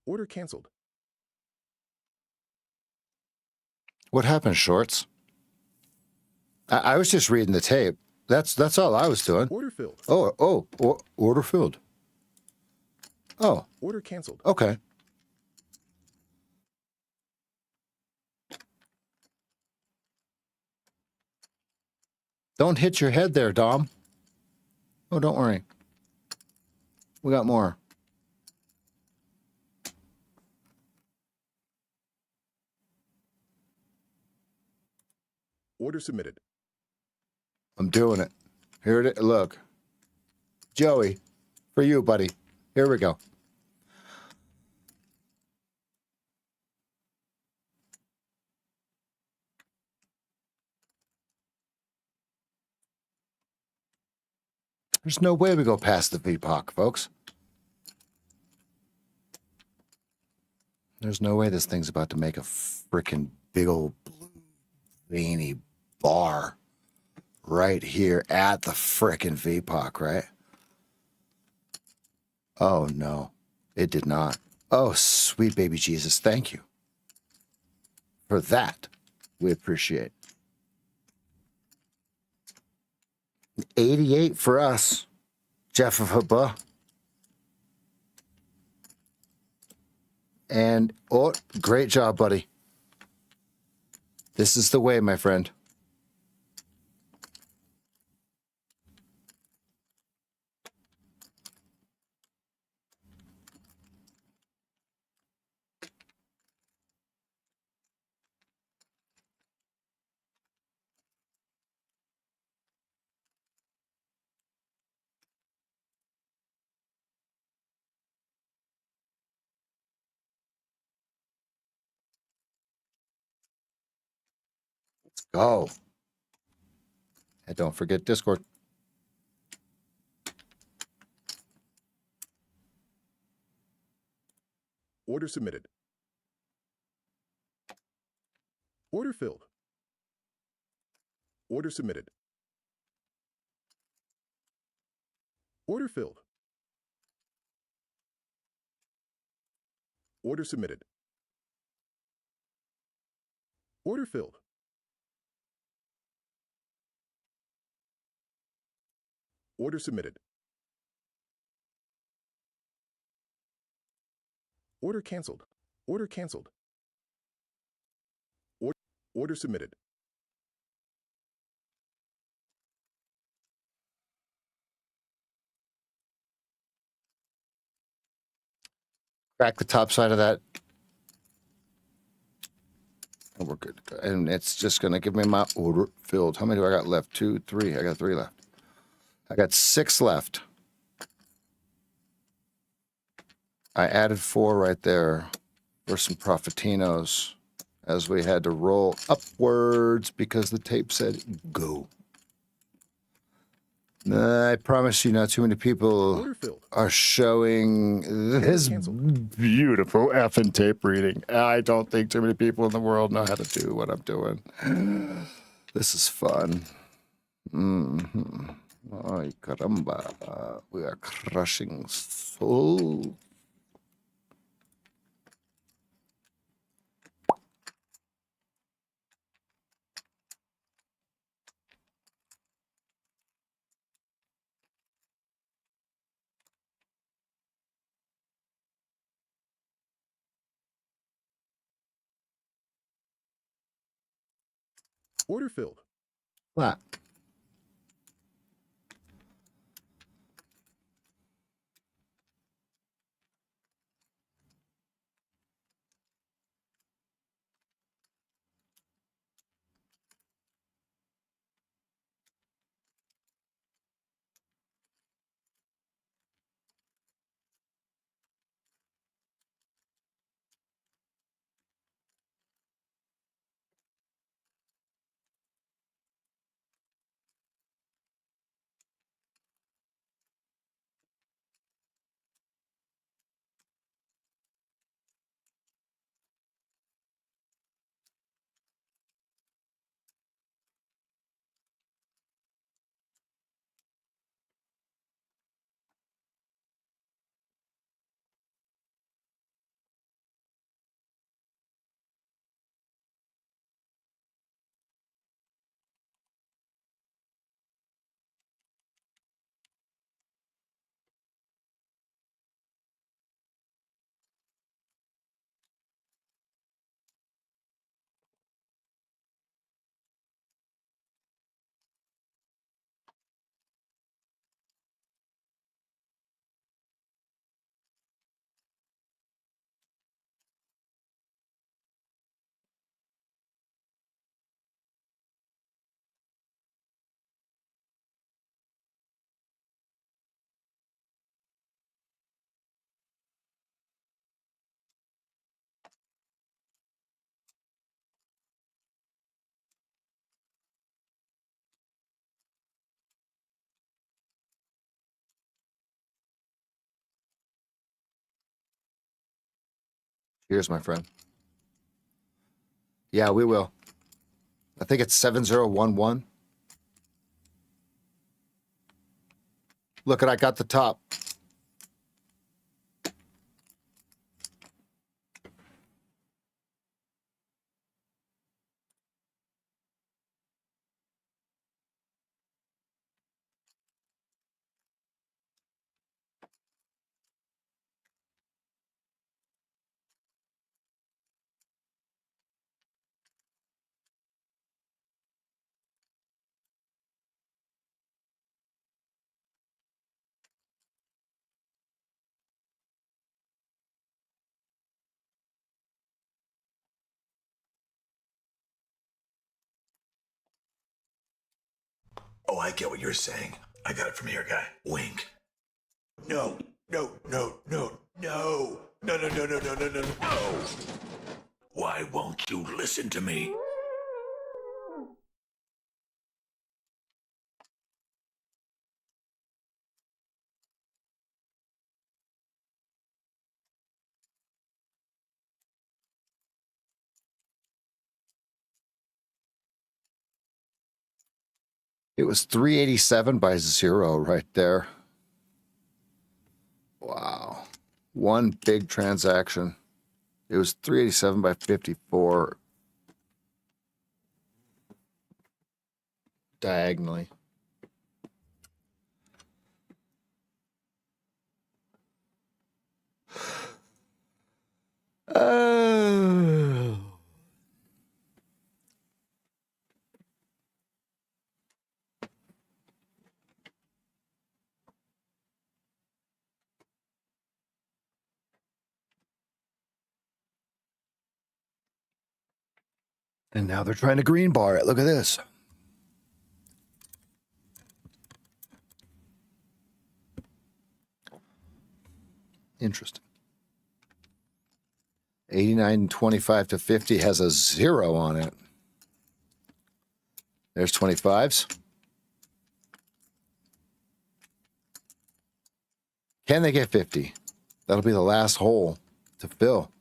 Order canceled. What happened, Shorts? I was just reading the tape. That's all I was doing. Order filled. Order filled. Oh, Order canceled. okay. Don't hit your head there, Dom. Oh, don't worry. We got more. Order submitted. I'm doing it. Here it is. Look. Joey, for you, buddy. Here we go. There's no way we go past the VPOC, folks. There's no way this thing's about to make a freaking big old blue veiny bar right here at the frickin' VPOC, right? Oh, no. It did not. Oh, sweet baby Jesus, thank you. For that, we appreciate. 88 for us, Jeff of Haba. And, oh, great job, buddy. This is the way, my friend. Let's go. And don't forget Discord. Order submitted. Order filled. Order submitted. Order filled. Order submitted. Order filled. Order submitted. Order canceled. Order canceled. Order submitted. Crack the top side of that. And we're good. And it's just going to give me my order filled. How many do I got left? 2, 3. I got 3 left. I got 6 left. I added 4 right there for some profitinos as we had to roll upwards because the tape said go. I promise you, not too many people Order filled. are showing this beautiful effing tape reading. I don't think too many people in the world know how to do what I'm doing. This is fun. Ay, caramba. We are crushing soul. Order filled. Flat. Here's my friend. Yeah, we will. I think it's 7011. Look, I got the top. Oh, I get what you're saying. I got it from here, guy. Wink. No, no, no, no, no, no, no, no, no, no, no, no, no. Why won't you listen to me? It was 387 by 0 right there. Wow. One big transaction. It was 387 by 54 diagonally. Oh. And now they're trying to green bar it. Look at this. Interesting. 89.25 to 50 has a 0 on it. There's 25s. Can they get 50? That'll be the last hole to fill.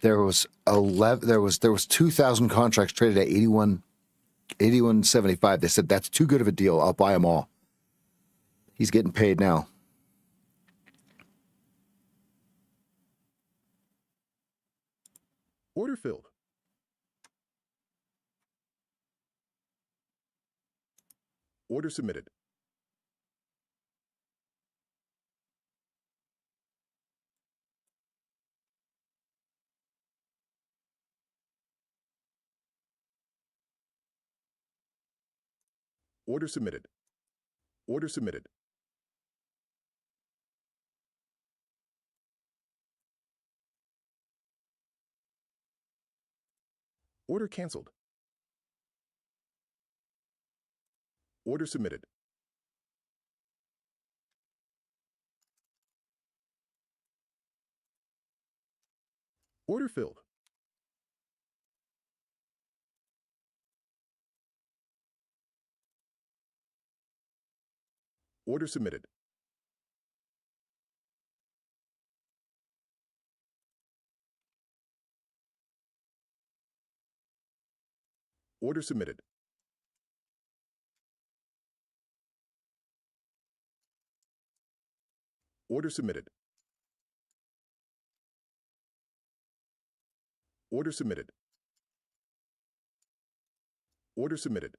There was 2,000 contracts traded at 81.75. They said that's too good of a deal. I'll buy them all. He's getting paid now. Order filled. Order submitted. Order submitted. Order submitted. Order canceled. Order submitted. Order filled. Order submitted. Order submitted. Order submitted. Order submitted. Order submitted.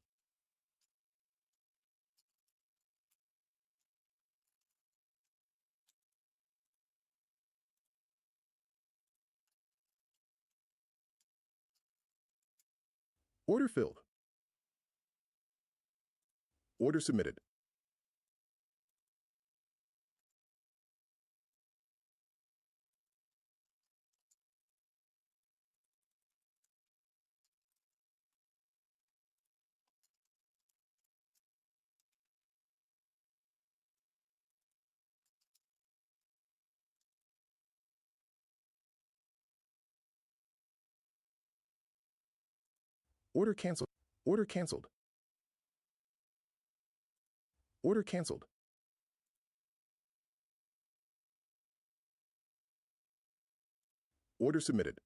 Order filled. Order submitted. Order canceled. Order canceled. Order canceled. Order submitted.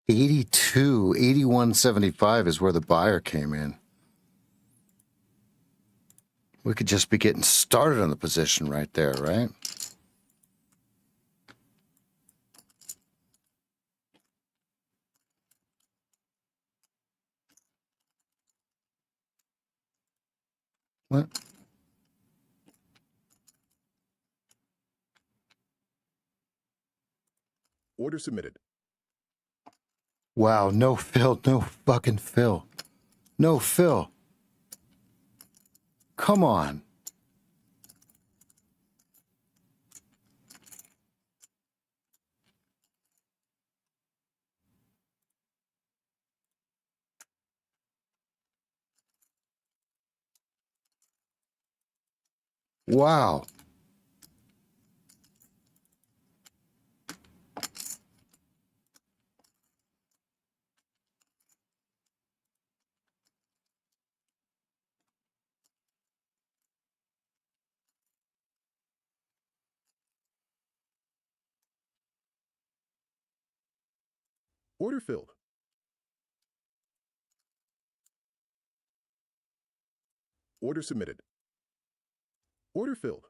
82, 81.75 is where the buyer came in. We could just be getting started on the position right there, right? What? Order submitted. Wow, no fill, no fucking fill. No fill. Come on. Wow. Order filled. Order submitted. Order filled.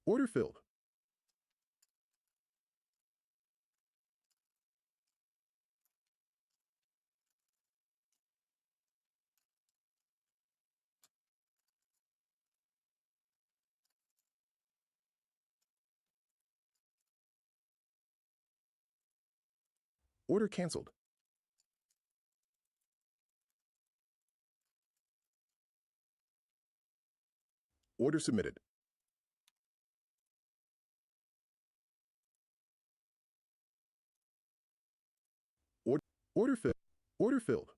Order filled. Order canceled. Order submitted. Order, order filled. Order filled.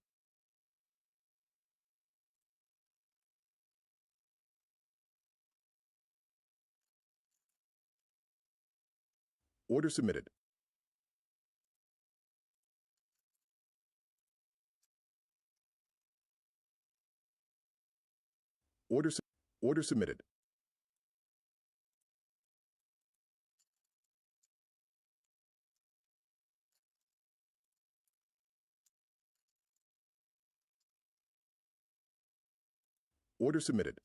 Order submitted. Order, order submitted. Order submitted.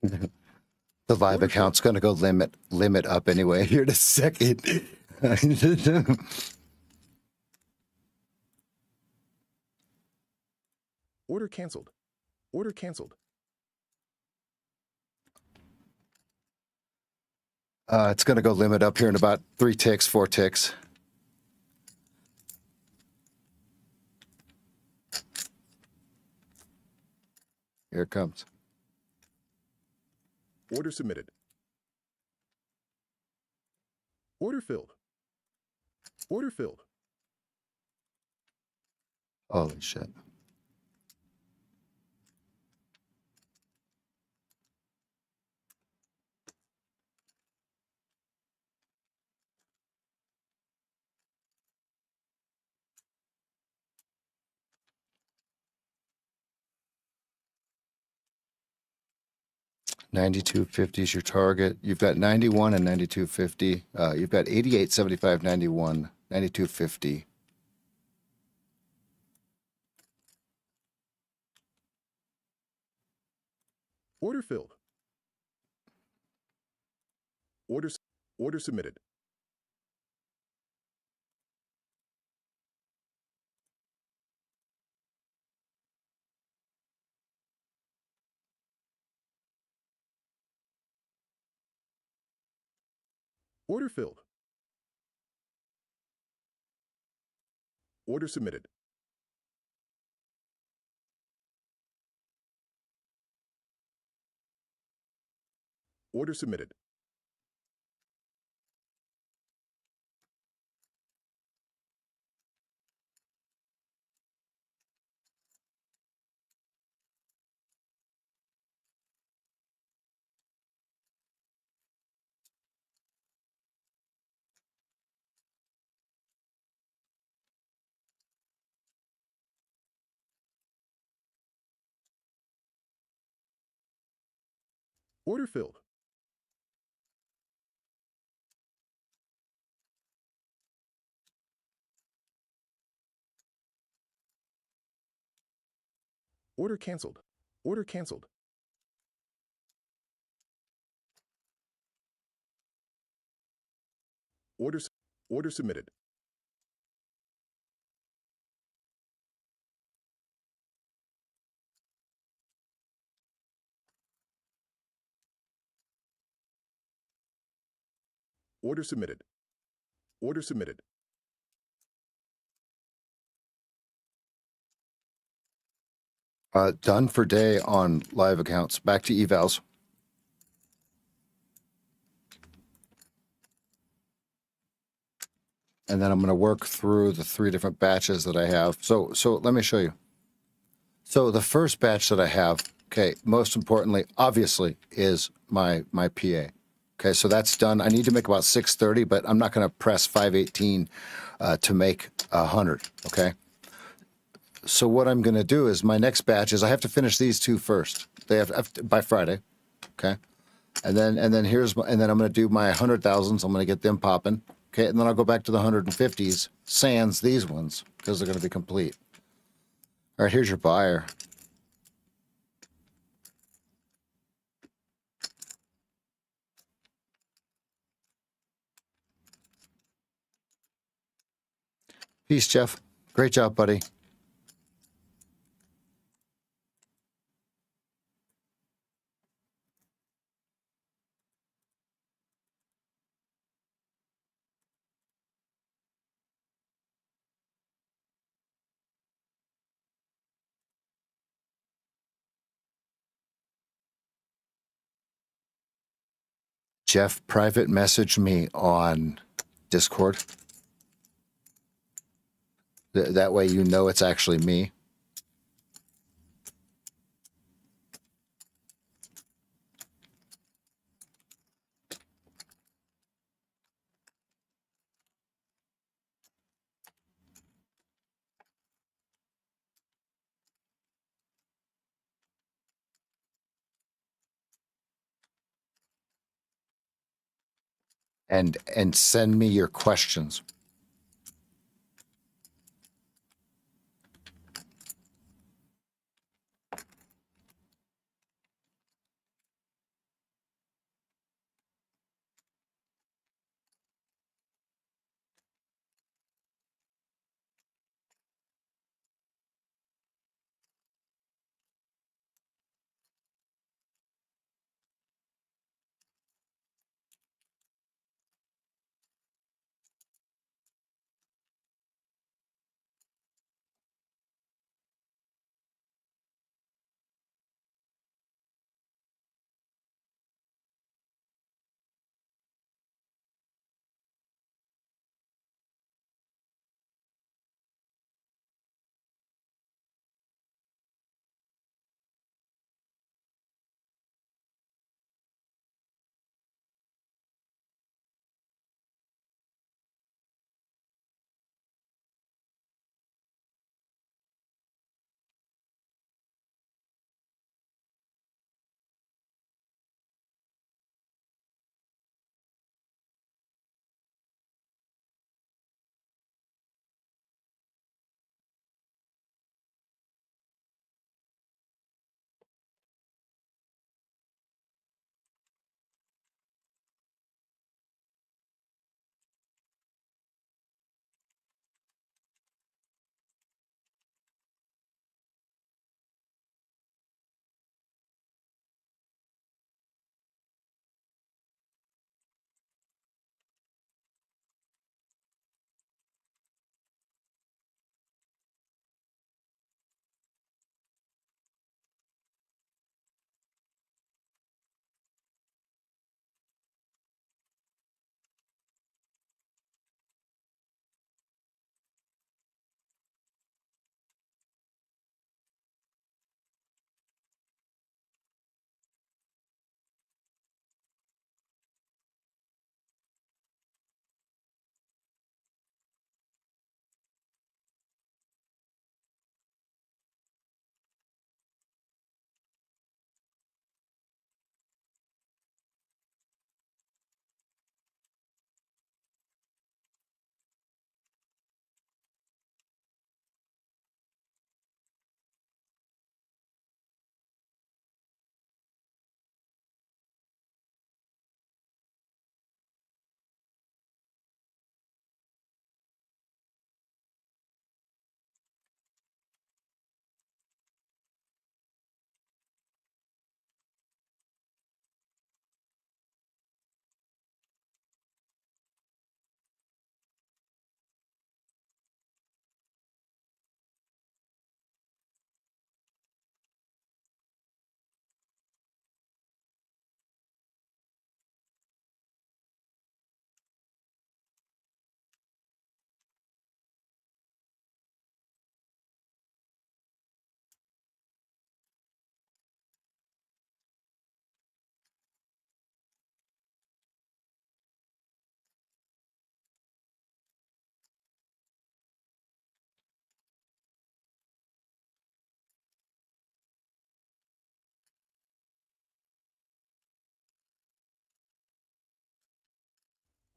The live Order account's going to go limit up anyway here in a second. Order canceled. Order canceled. It's going to go limit up here in about 3 ticks, 4 ticks. Here it comes. Order submitted. Order filled. Order filled. Holy shit. $92.50 is your target. You've got 91 and 92.50. You've got 88.75, 91, 92.50. Order filled. Order, order submitted. Order filled. Order submitted. Order submitted. Order filled. Order canceled. Order canceled. Order, order submitted. Order submitted. Order submitted. Done for day on live accounts. Back to evals. And then I'm going to work through the 3 different batches that I have. So let me show you. So the first batch that I have, okay, most importantly, obviously, is my PA. Okay, so that's done. I need to make about 630, but I'm not going to press 518 to make 100. Okay. So what I'm going to do is my next batch is I have to finish these 2 first. They have to, by Friday. Okay. And then and then I'm going to do my 100,000s. I'm going to get them popping. Okay, and then I'll go back to the 150s, sans these ones, because they're going to be complete. All right, here's your buyer. Peace, Jeff. Great job, buddy. Jeff, private message me on Discord. That way you know it's actually me. And send me your questions.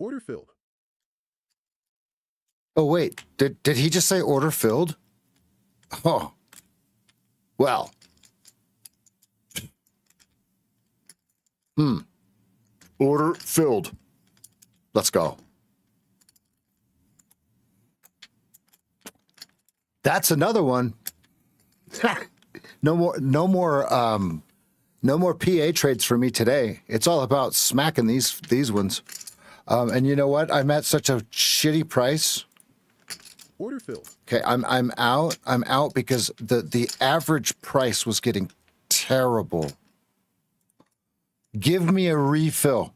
Order filled. Oh, wait. Did he just say order filled? Oh. Well. Order filled. Let's go. That's another one. No more PA trades for me today. It's all about smacking these ones. And you know what? I'm at such a shitty price. Order filled. Okay, I'm out. I'm out because the average price was getting terrible. Give me a refill.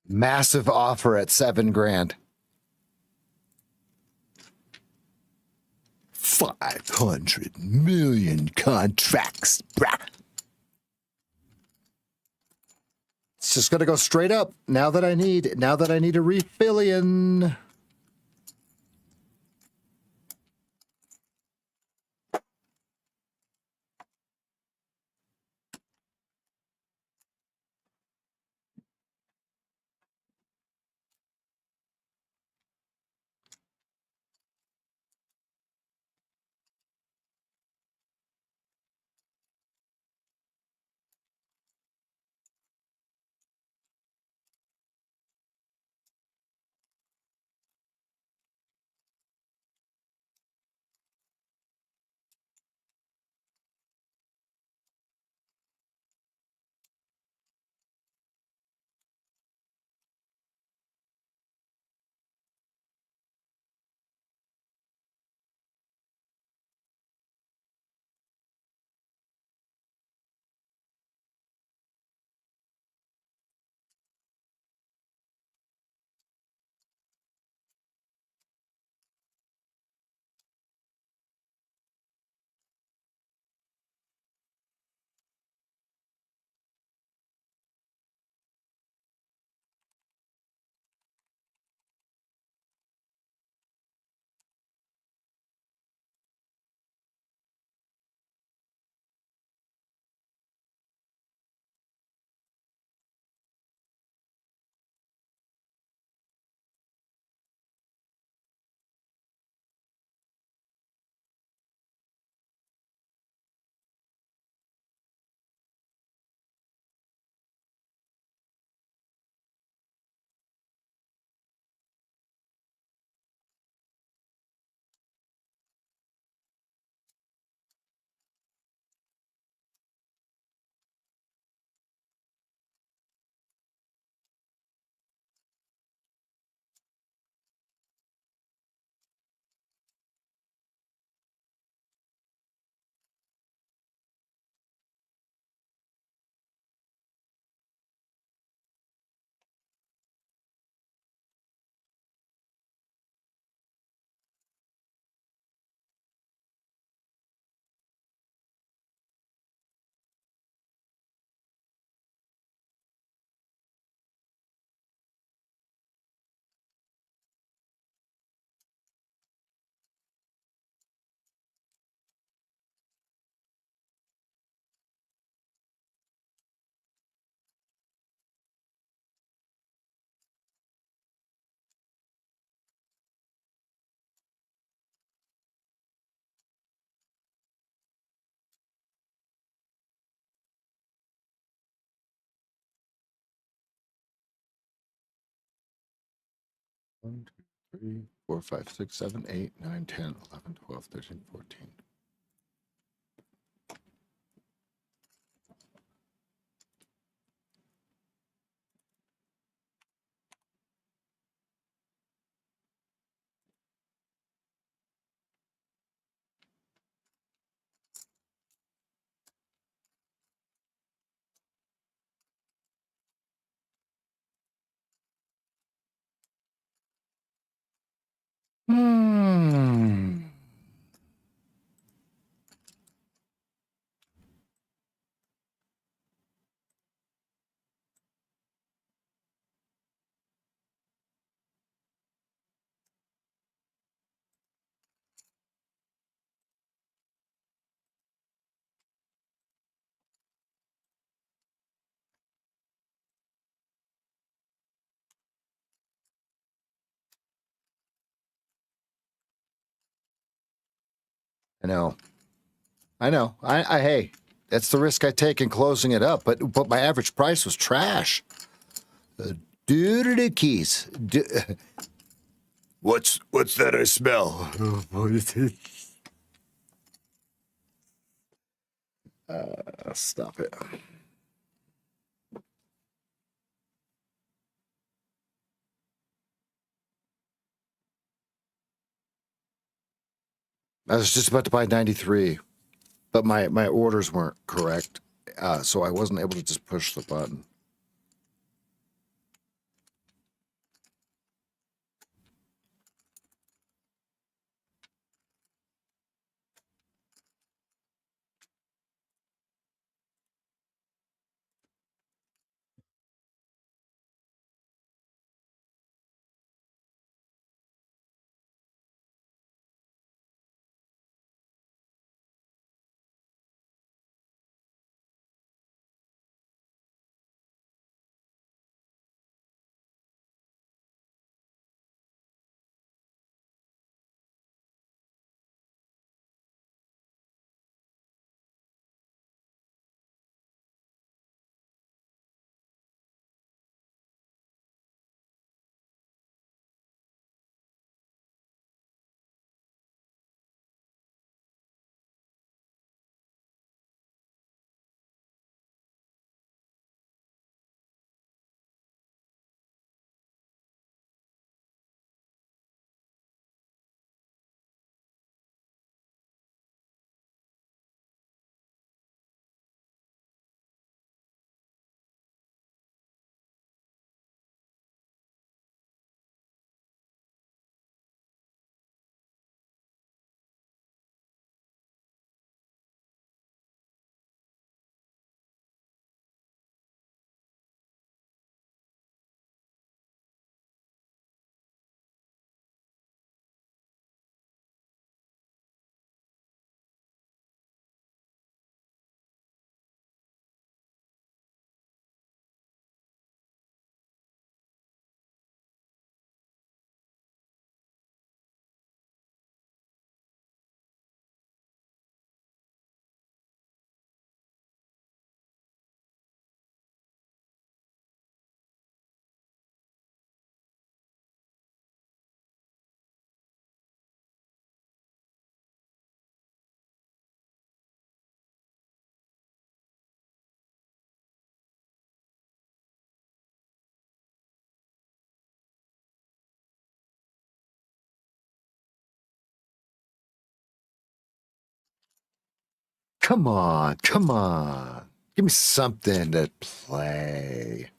Massive offer at $7,000. 500 million contracts. Brah. It's just gonna go straight up. Now that I need a refillion. 1, 2, 3, 4, 5, 6, 7, 8, 9, 10, 11, 12, 13, 14. Hmm. I know. I know. Hey, that's the risk I take in closing it up. But my average price was trash. Due to the keys. What's that I smell? Stop it. I was just about to buy 93, but my orders weren't correct, so I wasn't able to just push the button. Come on, come on. Give me something to play.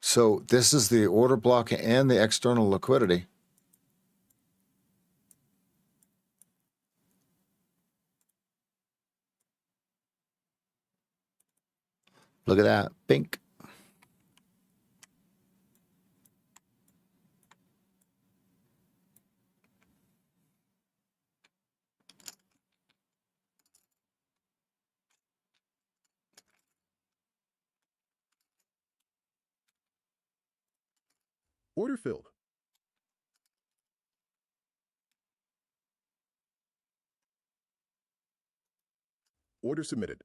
So this is the order block and the external liquidity. Look at that. Pink. Order filled. Order submitted.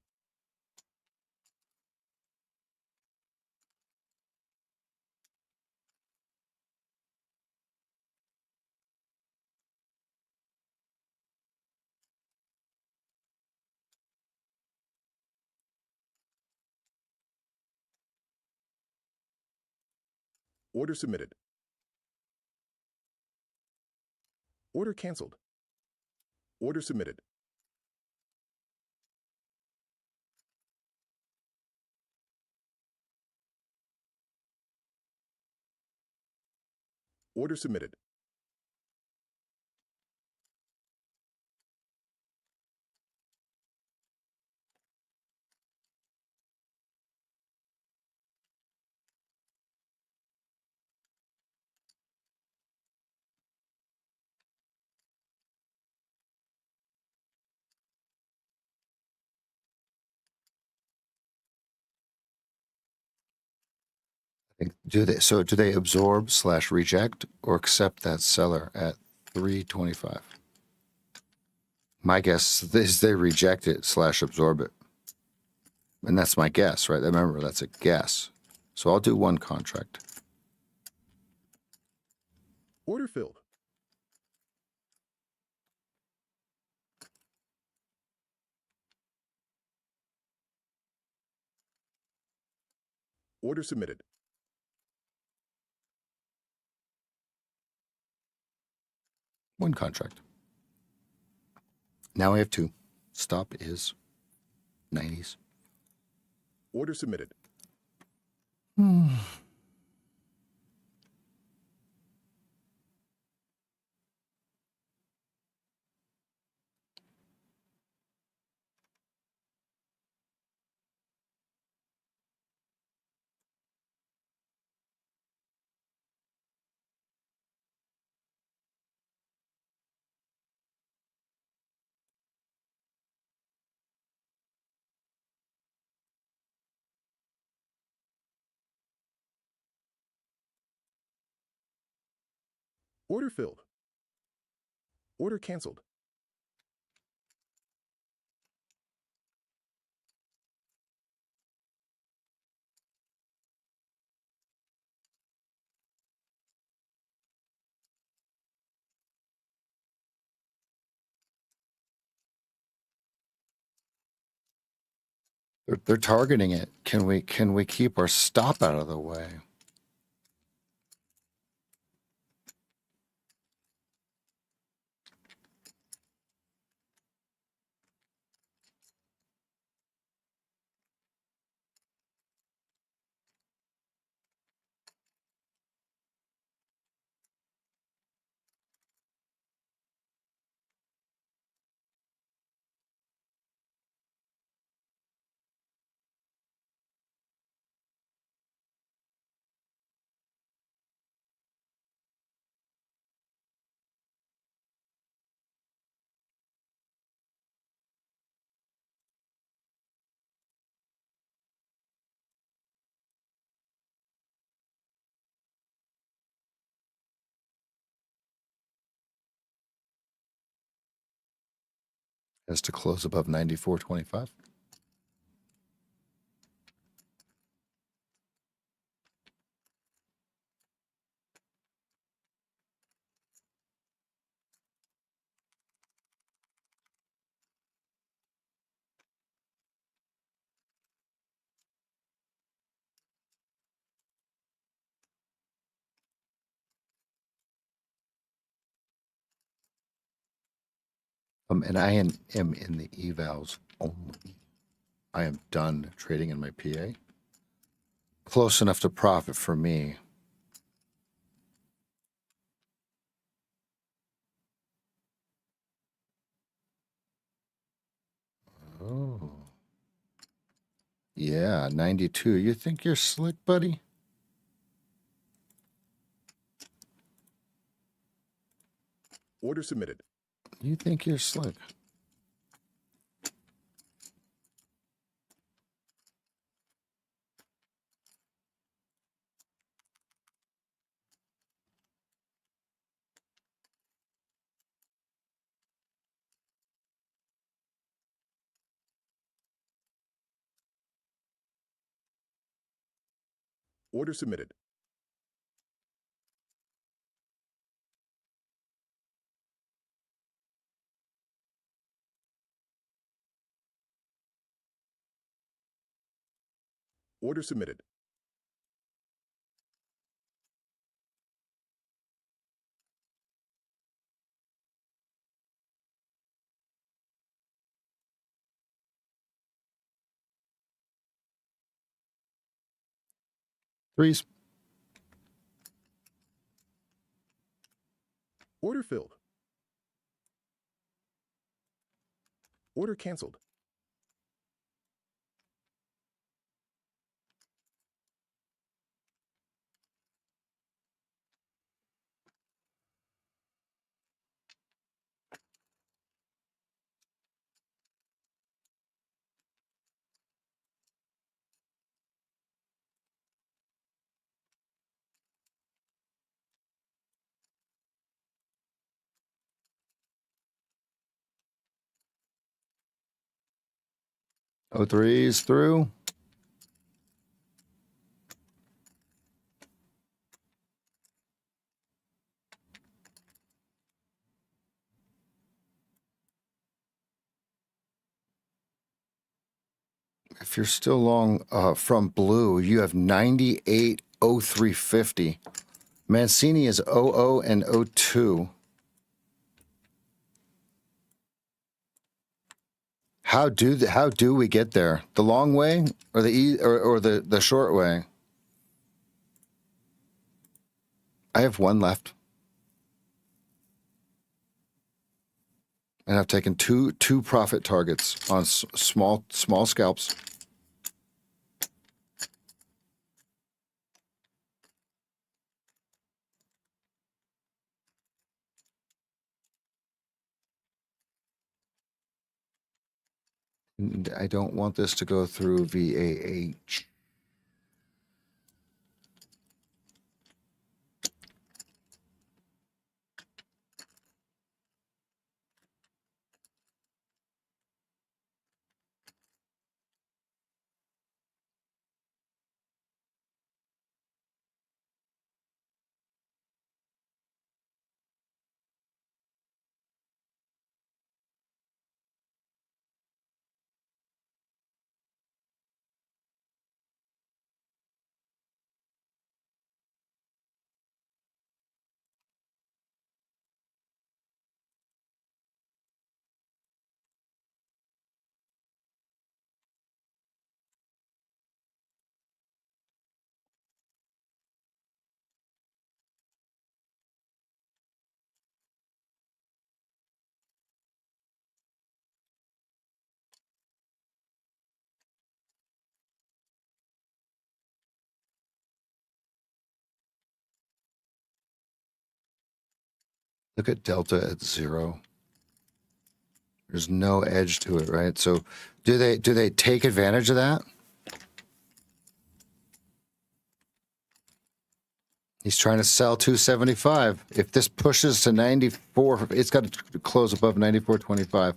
Order submitted. Order canceled. Order submitted. Order submitted. Do they absorb / reject or accept that seller at 325? My guess is they reject it / absorb it. And that's my guess, right? Remember, that's a guess. So I'll do one contract. Order filled. Order submitted. One contract. Now I have two. Stop is 90s. Order submitted. Order filled. Order canceled. They're targeting it. Can we keep our stop out of the way? Has to close above 94.25. And I am in the evals only. I am done trading in my PA. Close enough to profit for me. Oh. Yeah, 92. You think you're slick, buddy? Order submitted. You think you're slick? Order submitted. Order submitted. Threes. Order filled. Order canceled. Oh, threes through. If you're still long from blue, you have 98.0350. Mancini is 00 and 02. How do we get there? The long way or the short way? I have one left, and I've taken two profit targets on small scalps. And I don't want this to go through VAH. Look at delta at 0. There's no edge to it, right? So do they take advantage of that? He's trying to sell 275. If this pushes to 94, it's got to close above 94.25.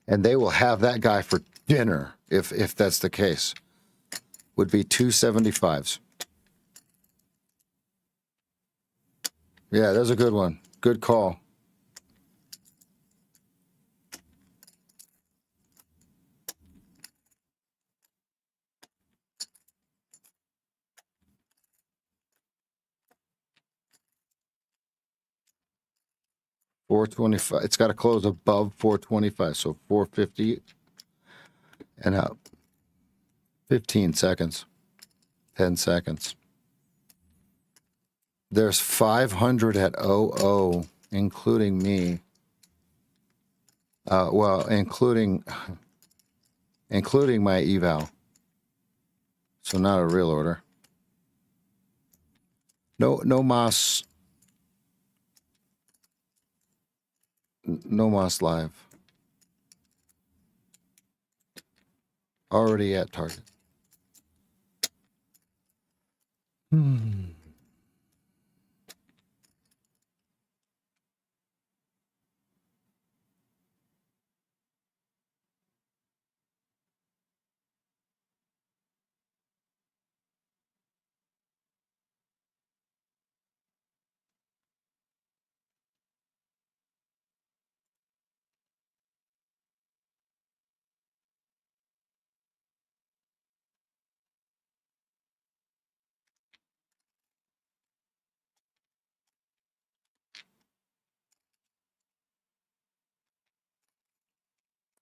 And they will have that guy for dinner if that's the case. Would be 275s. Yeah, that's a good one. Good call. $425. It's got to close above 425, so 450 and up. 15 seconds. 10 seconds. There's 500 at 00, including me. Well, including my eval. So not a real order. No Moss. No Moss live. Already at target.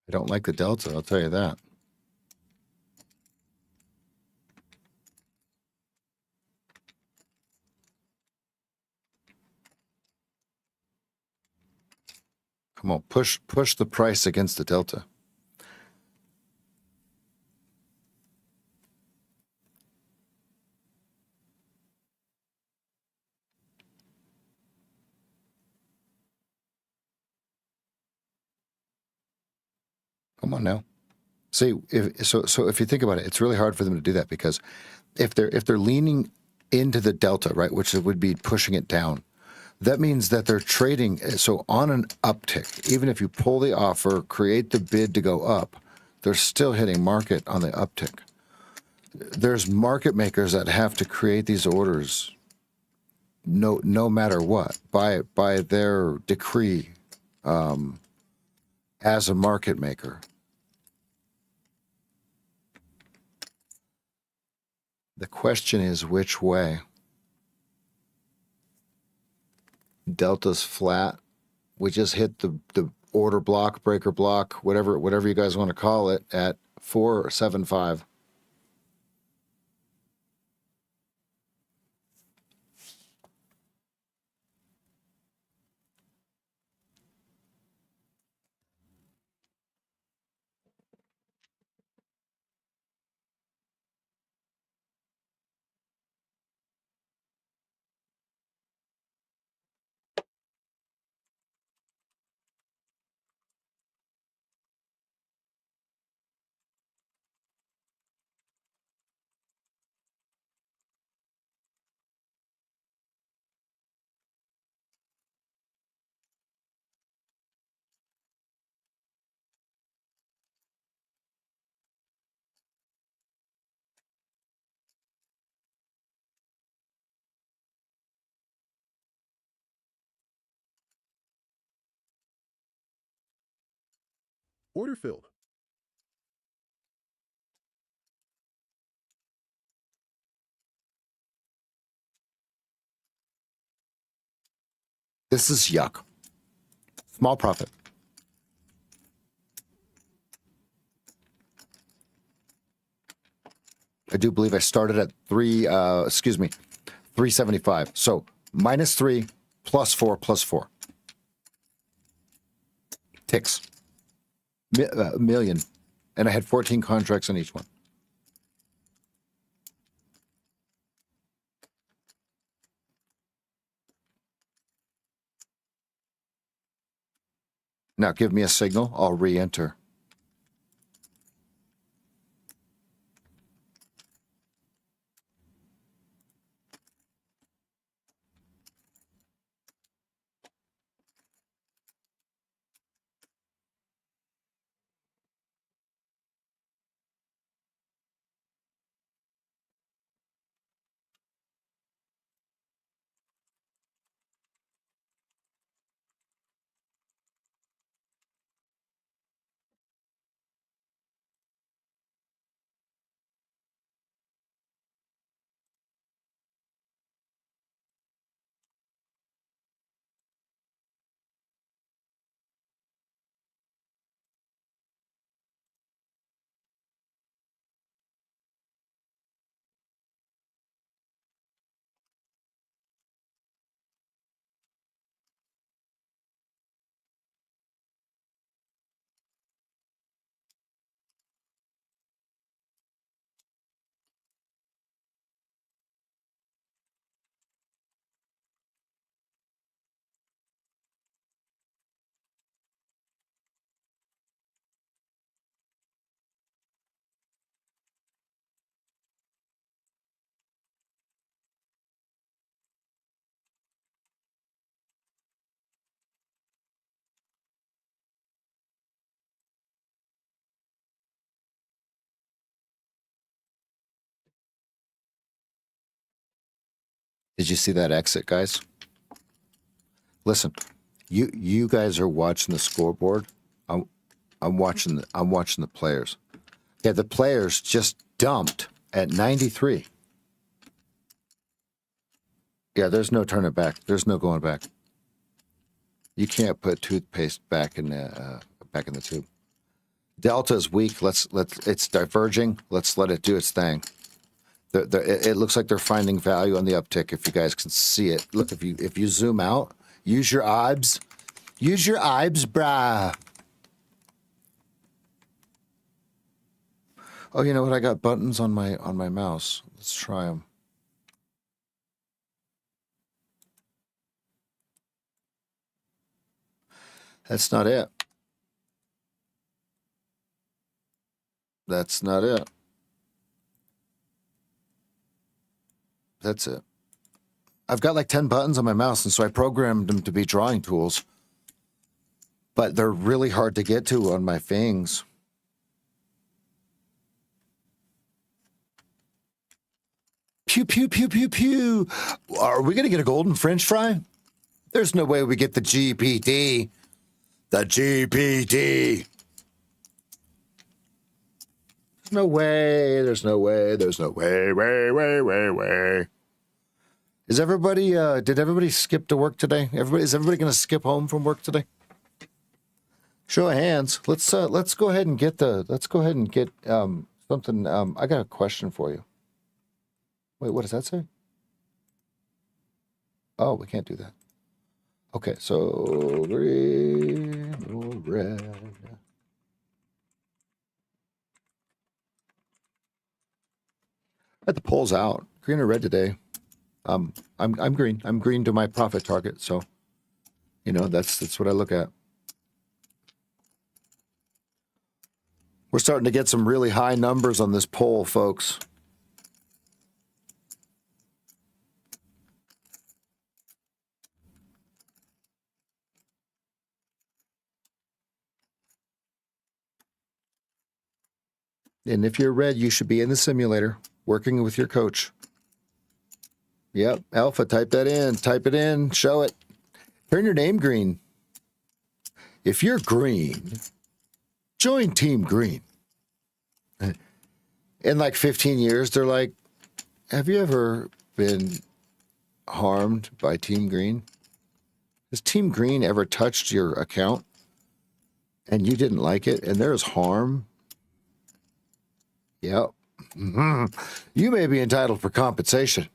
I don't like the delta, I'll tell you that. Come on, push the price against the delta. Come on now. See, so if you think about it, it's really hard for them to do that because if they're leaning into the delta, right, which would be pushing it down, that means that they're trading. So on an uptick, even if you pull the offer, create the bid to go up, they're still hitting market on the uptick. There's market makers that have to create these orders no matter what by their decree as a market maker. The question is which way. Delta's flat. We just hit the order block, breaker block, whatever you guys want to call it, at 475. Order filled. This is yuck. Small profit. I do believe I started at 375. So -3 +4 +4. Ticks. Million. And I had 14 contracts on each one. Now give me a signal. I'll re-enter. Did you see that exit, guys? Listen, you guys are watching the scoreboard. I'm watching the players. Yeah, the players just dumped at 93. Yeah, there's no turning back. There's no going back. You can't put toothpaste back in the tube. Delta is weak. It's diverging. Let's let it do its thing. It looks like they're finding value on the uptick. If you guys can see it, look, if you zoom out, use your eyes, brah. Oh, you know what? I got buttons on my mouse. Let's try them. That's not it. That's not it. That's it. I've got like 10 buttons on my mouse, and so I programmed them to be drawing tools. But they're really hard to get to on my things. Pew, pew, pew, pew, pew. Are we going to get a golden French fry? There's no way we get the GPT. The GPT. No way. There's no way. There's no way. Way. Is everybody, did everybody skip to work today? Is everybody going to skip home from work today? Show of hands. Let's go ahead and get something. I got a question for you. Wait, what does that say? Oh, we can't do that. Okay, so green or red. At the polls out, green or red today. I'm green. I'm green to my profit target. So, you know, that's what I look at. We're starting to get some really high numbers on this poll, folks. And if you're red, you should be in the simulator working with your coach. Yep, Alpha, type that in. Type it in. Show it. Turn your name green. If you're green, join Team Green. In like 15 years, they're like, have you ever been harmed by Team Green? Has Team Green ever touched your account and you didn't like it and there's harm? Yep. You may be entitled for compensation.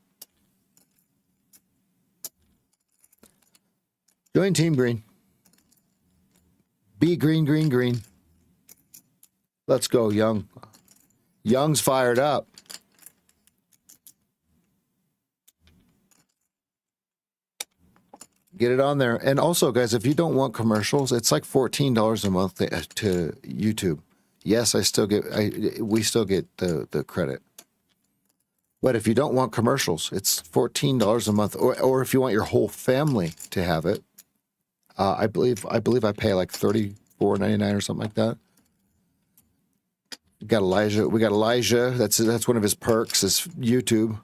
Join Team Green. Be green, green, green. Let's go, Young. Young's fired up. Get it on there. And also, guys, if you don't want commercials, it's like $14 a month to YouTube. Yes, we still get the credit. But if you don't want commercials, it's $14 a month. Or if you want your whole family to have it, I believe I pay like $34.99 or something like that. We got Elijah. That's one of his perks is YouTube.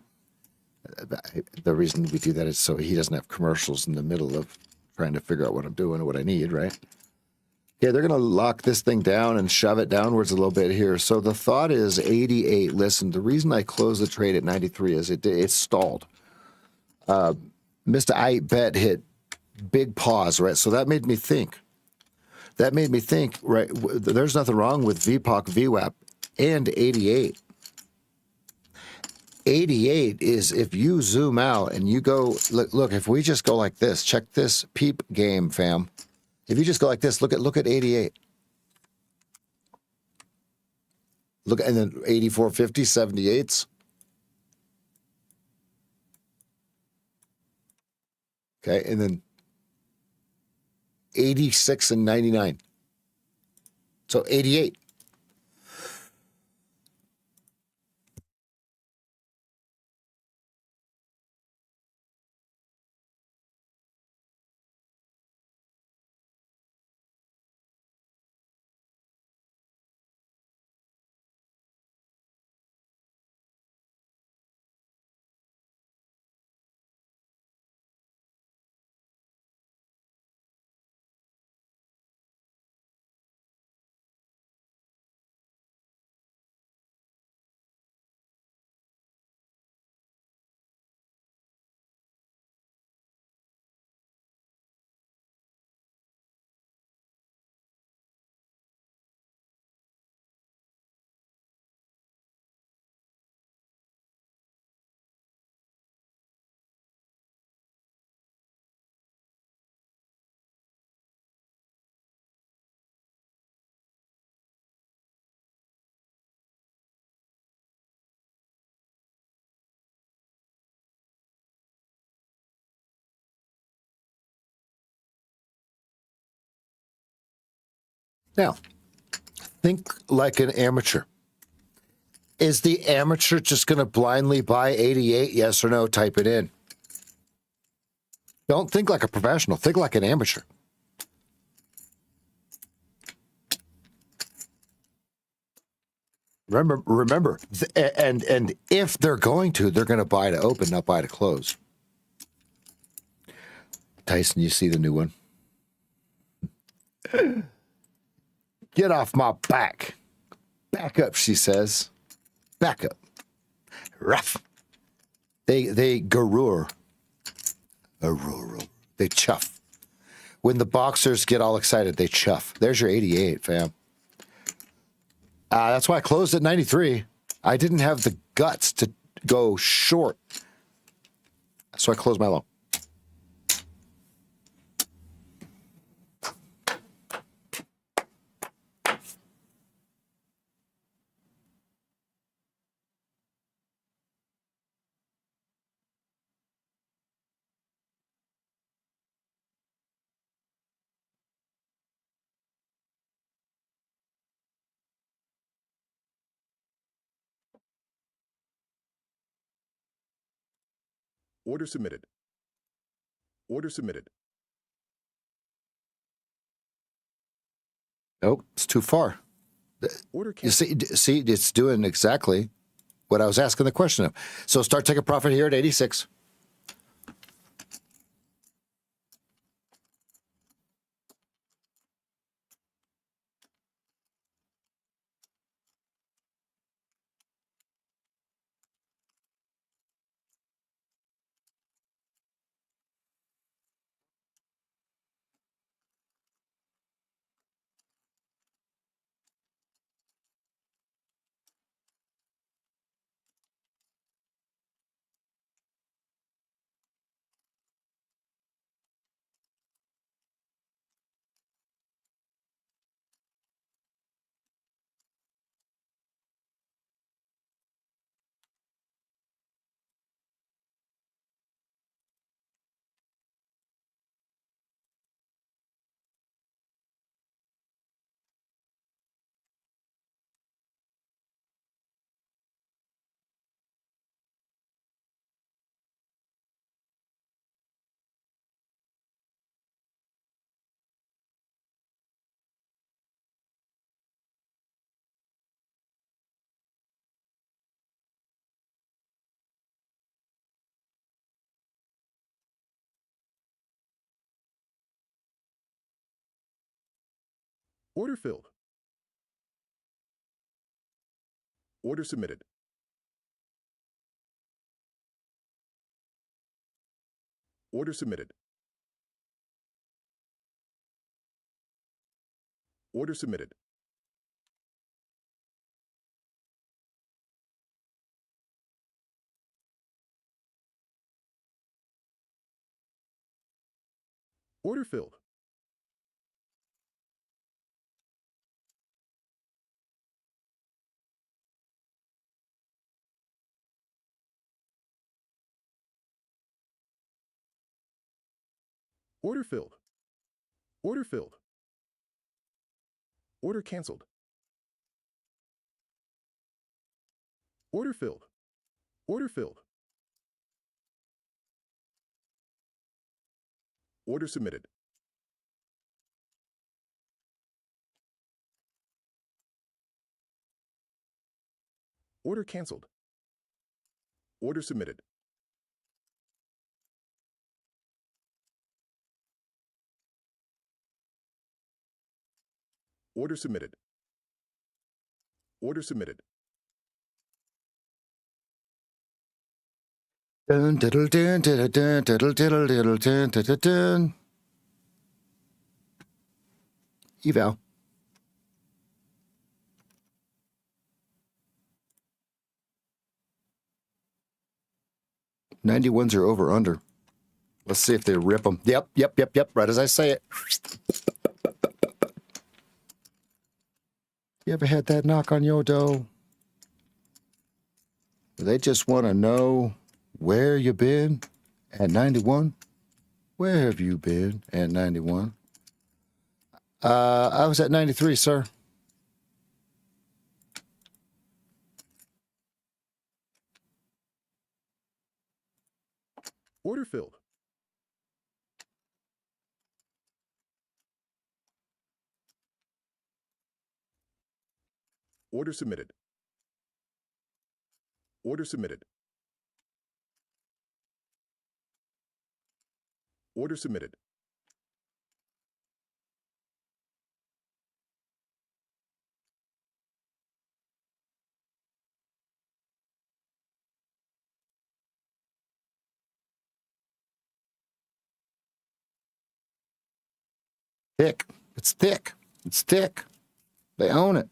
The reason we do that is so he doesn't have commercials in the middle of trying to figure out what I'm doing or what I need, right? Yeah, they're going to lock this thing down and shove it downwards a little bit here. So the thought is 88. Listen, the reason I closed the trade at 93 is it stalled. Mr. I bet hit big pause, right? So that made me think. Right, there's nothing wrong with VPOC, VWAP, and 88. 88 is if you zoom out and you go, look, if we just go like this, check this peep game, fam. If you just go like this, look at 88. Look, and then 84.50, 78s. Okay, and then 86 and 99. So 88. Now, think like an amateur. Is the amateur just going to blindly buy 88? Yes or no? Type it in. Don't think like a professional. Think like an amateur. Remember, and if they're going to buy to open, not buy to close. Tyson, you see the new one? Get off my back. Back up, she says. Back up. Rough. They garroor. They chuff. When the boxers get all excited, they chuff. There's your 88, fam. That's why I closed at 93. I didn't have the guts to go short. So I closed my low. Order submitted. Order submitted. Nope, it's too far. Order You canceled. see, it's doing exactly what I was asking the question of. So start taking profit here at 86. Order filled. Order submitted. Order submitted. Order submitted. Order filled. Order filled. Order filled. Order canceled. Order filled. Order filled. Order submitted. Order canceled. Order submitted. Order submitted. Order submitted. Dun, diddle, dun, diddle, dun, diddle, diddle, diddle, dun, diddle, dun. Eval. '91s are over under. Let's see if they rip them. Yep. Right as I say it. You ever had that knock on your door? They just want to know where you been at 91. Where have you been at 91? I was at 93, sir. Order filled. Order submitted. Order submitted. Order submitted. Thick. It's thick. It's thick. They own it.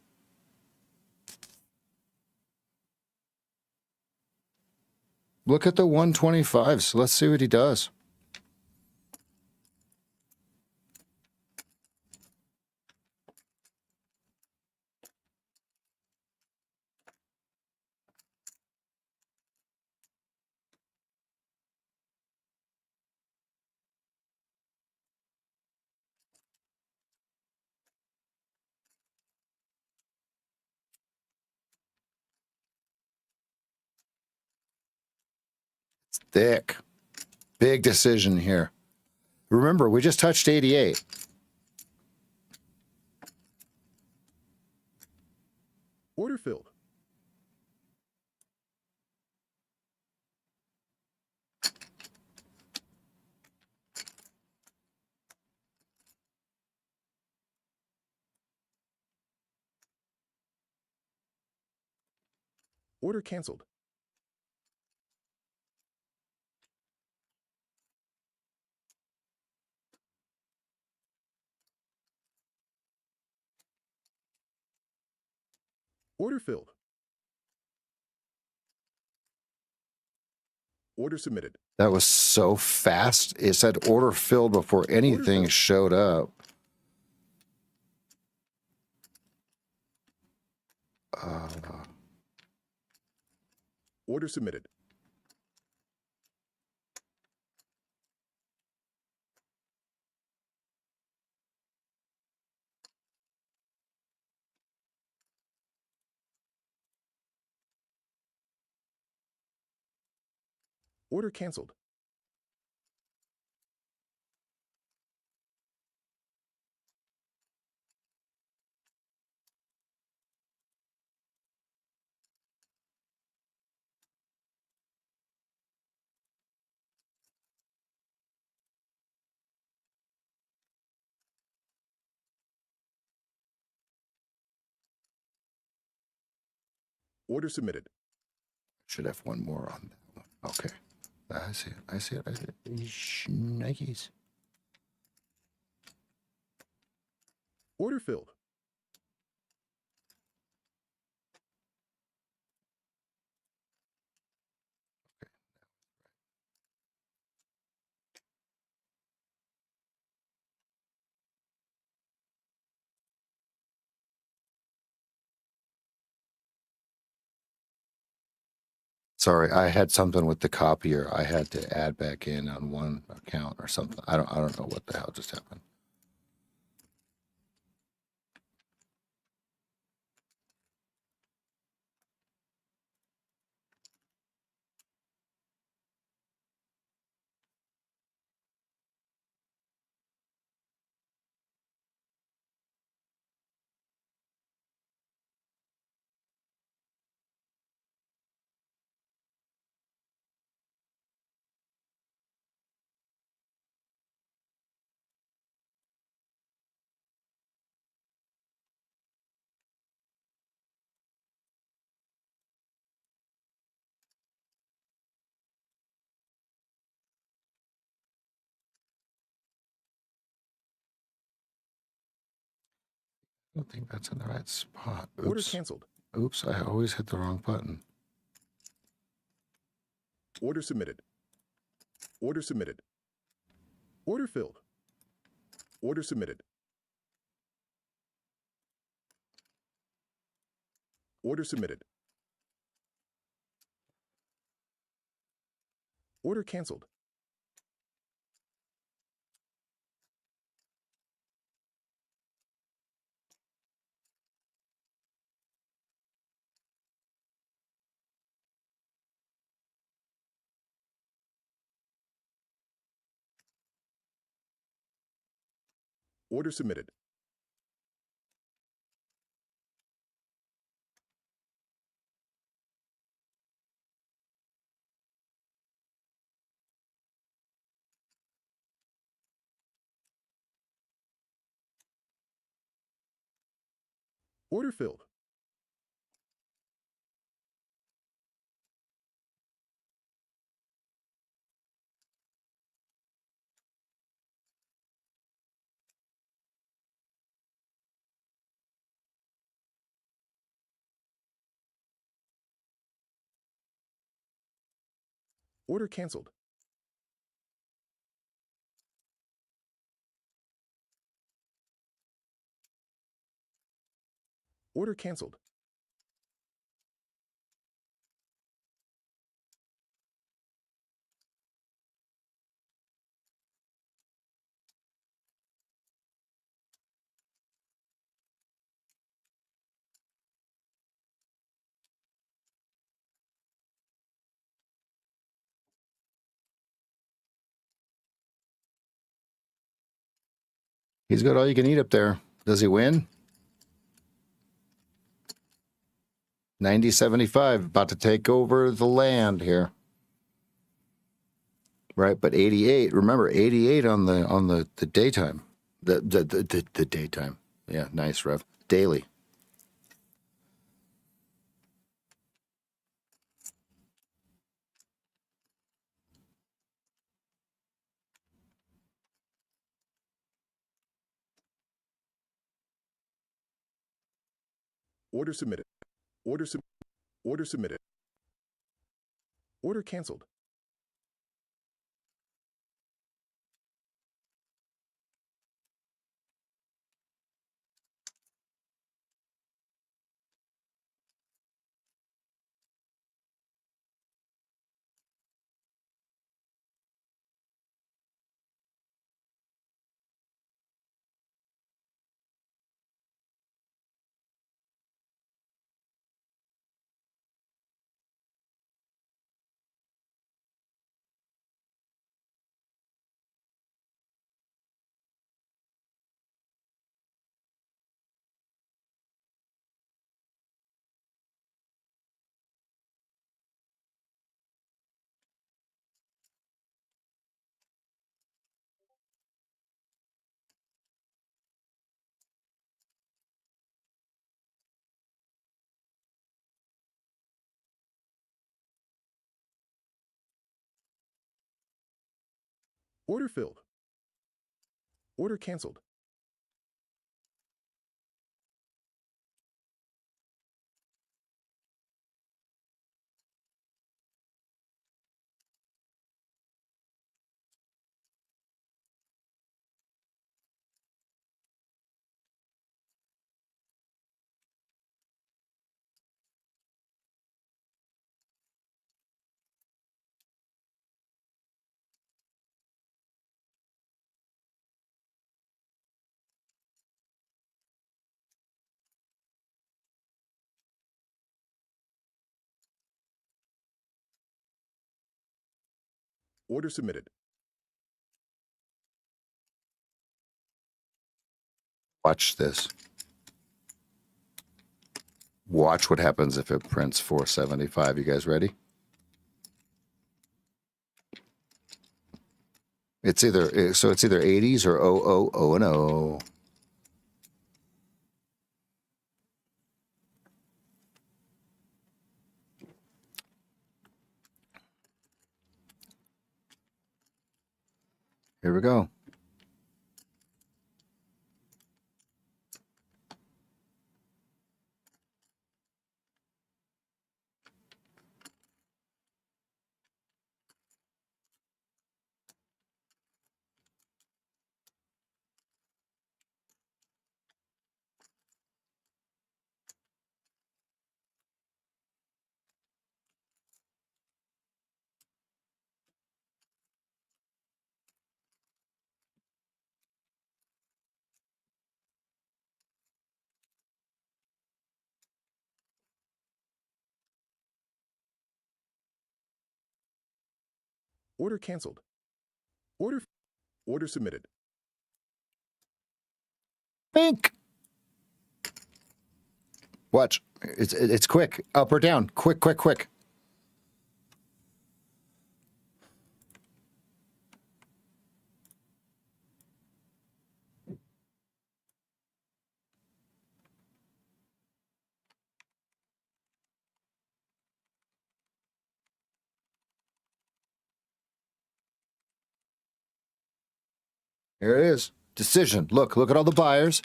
Look at the 125s. Let's see what he does. It's thick. Big decision here. Remember, we just touched 88. Order filled. Order canceled. Order filled. Order submitted. That was so fast. It said order filled before anything filled. showed up. Order submitted. Order canceled. Order submitted. Should have one more on that one. Okay. I see it. I see it. I see it. Nikes. Order filled. Sorry, I had something with the copier. I had to add back in on one account or something. I don't know what the hell just happened. I don't think that's in the right spot. Order Oops. canceled. Oops, I always hit the wrong button. Order submitted. Order submitted. Order filled. Order submitted. Order submitted. Order canceled. Order submitted. Order filled. Order canceled. Order canceled. He's got all you can eat up there. Does he win? 90-75, about to take over the land here. Right, but 88. Remember, 88 on the daytime. The daytime. Yeah, nice, Rev. Daily. Order submitted. Order sub. Order submitted. Order canceled. Order filled. Order canceled. Order submitted. Watch this. Watch what happens if it prints 475. You guys ready? It's either 80s or 000 and 0. Here we go. Order canceled. Order. Order submitted. Pink. Watch. It's quick. Up or down. Quick, quick, quick. Here it is. Decision. Look at all the buyers.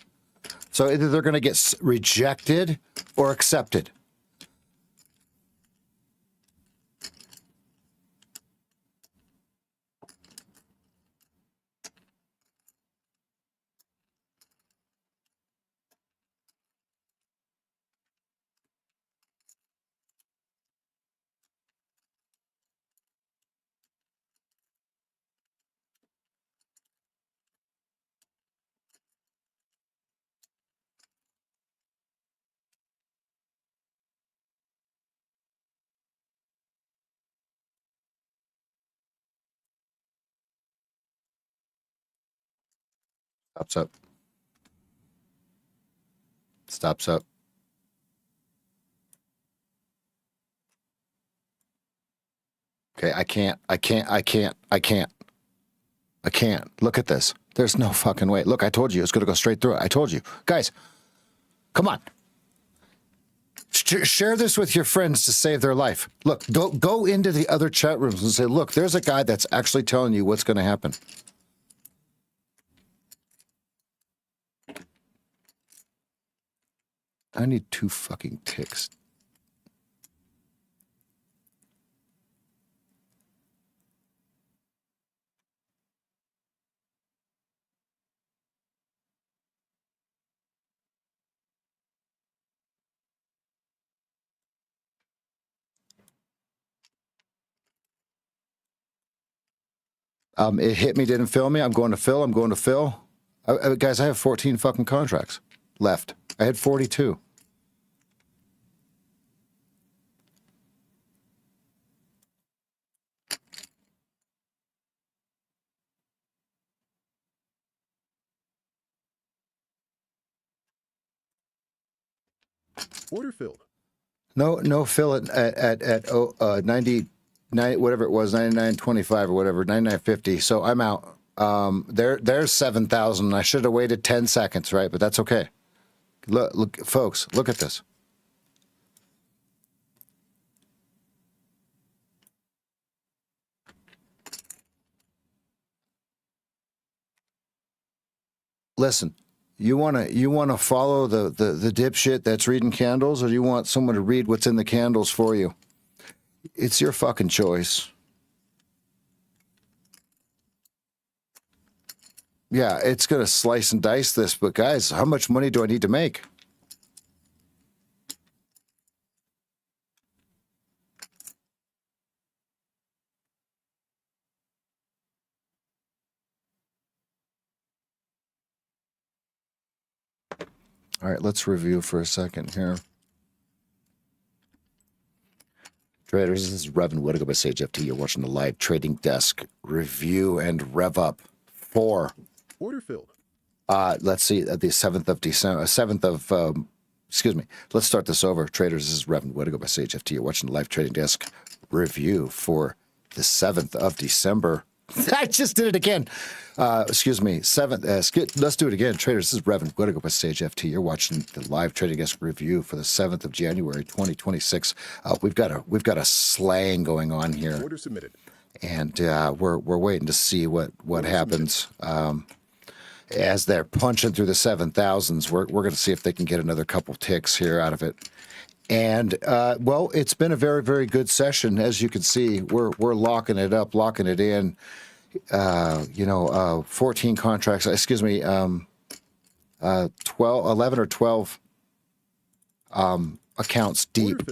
So either they're going to get rejected or accepted. Stops up. Stops up. Okay, I can't. Look at this. There's no fucking way. Look, I told you it's going to go straight through it. I told you. Guys, come on. Share this with your friends to save their life. Look, go into the other chat rooms and say, look, there's a guy that's actually telling you what's going to happen. I need 2 fucking ticks. It hit me, didn't fill me. I'm going to fill. Guys, I have 14 fucking contracts left. I had 42. Order filled. No fill at 99, whatever it was, 99.25 or whatever, 99.50. So I'm out. There's 7,000. I should have waited 10 seconds, right? But that's okay. Look, folks, look at this. Listen, you wanna follow the dipshit that's reading candles, or you want someone to read what's in the candles for you? It's your fucking choice. Yeah, it's gonna slice and dice this, but guys, how much money do I need to make? All right, let's review for a second here. Traders, this is Revan Whittaker by Sage FT. You're watching the live trading desk review and rev up for. Order filled. Let's see, the 7th of December, excuse me. Let's start this over. Traders, this is Revan Whittaker by Sage FT. You're watching the live trading desk review for the 7th of December. I just did it again. Excuse me. 7th. Let's do it again. Traders, this is Revan Whittaker by Sage FT. You're watching the live trading desk review for the 7th of January, 2026. We've got a slang going on here. Order submitted. And we're waiting to see what happens. As they're punching through the 7,000s, we're going to see if they can get another couple ticks here out of it. And well, it's been a very, very good session. As you can see, we're locking it up, locking it in. 14 contracts. Excuse me, 11 or 12 accounts deep.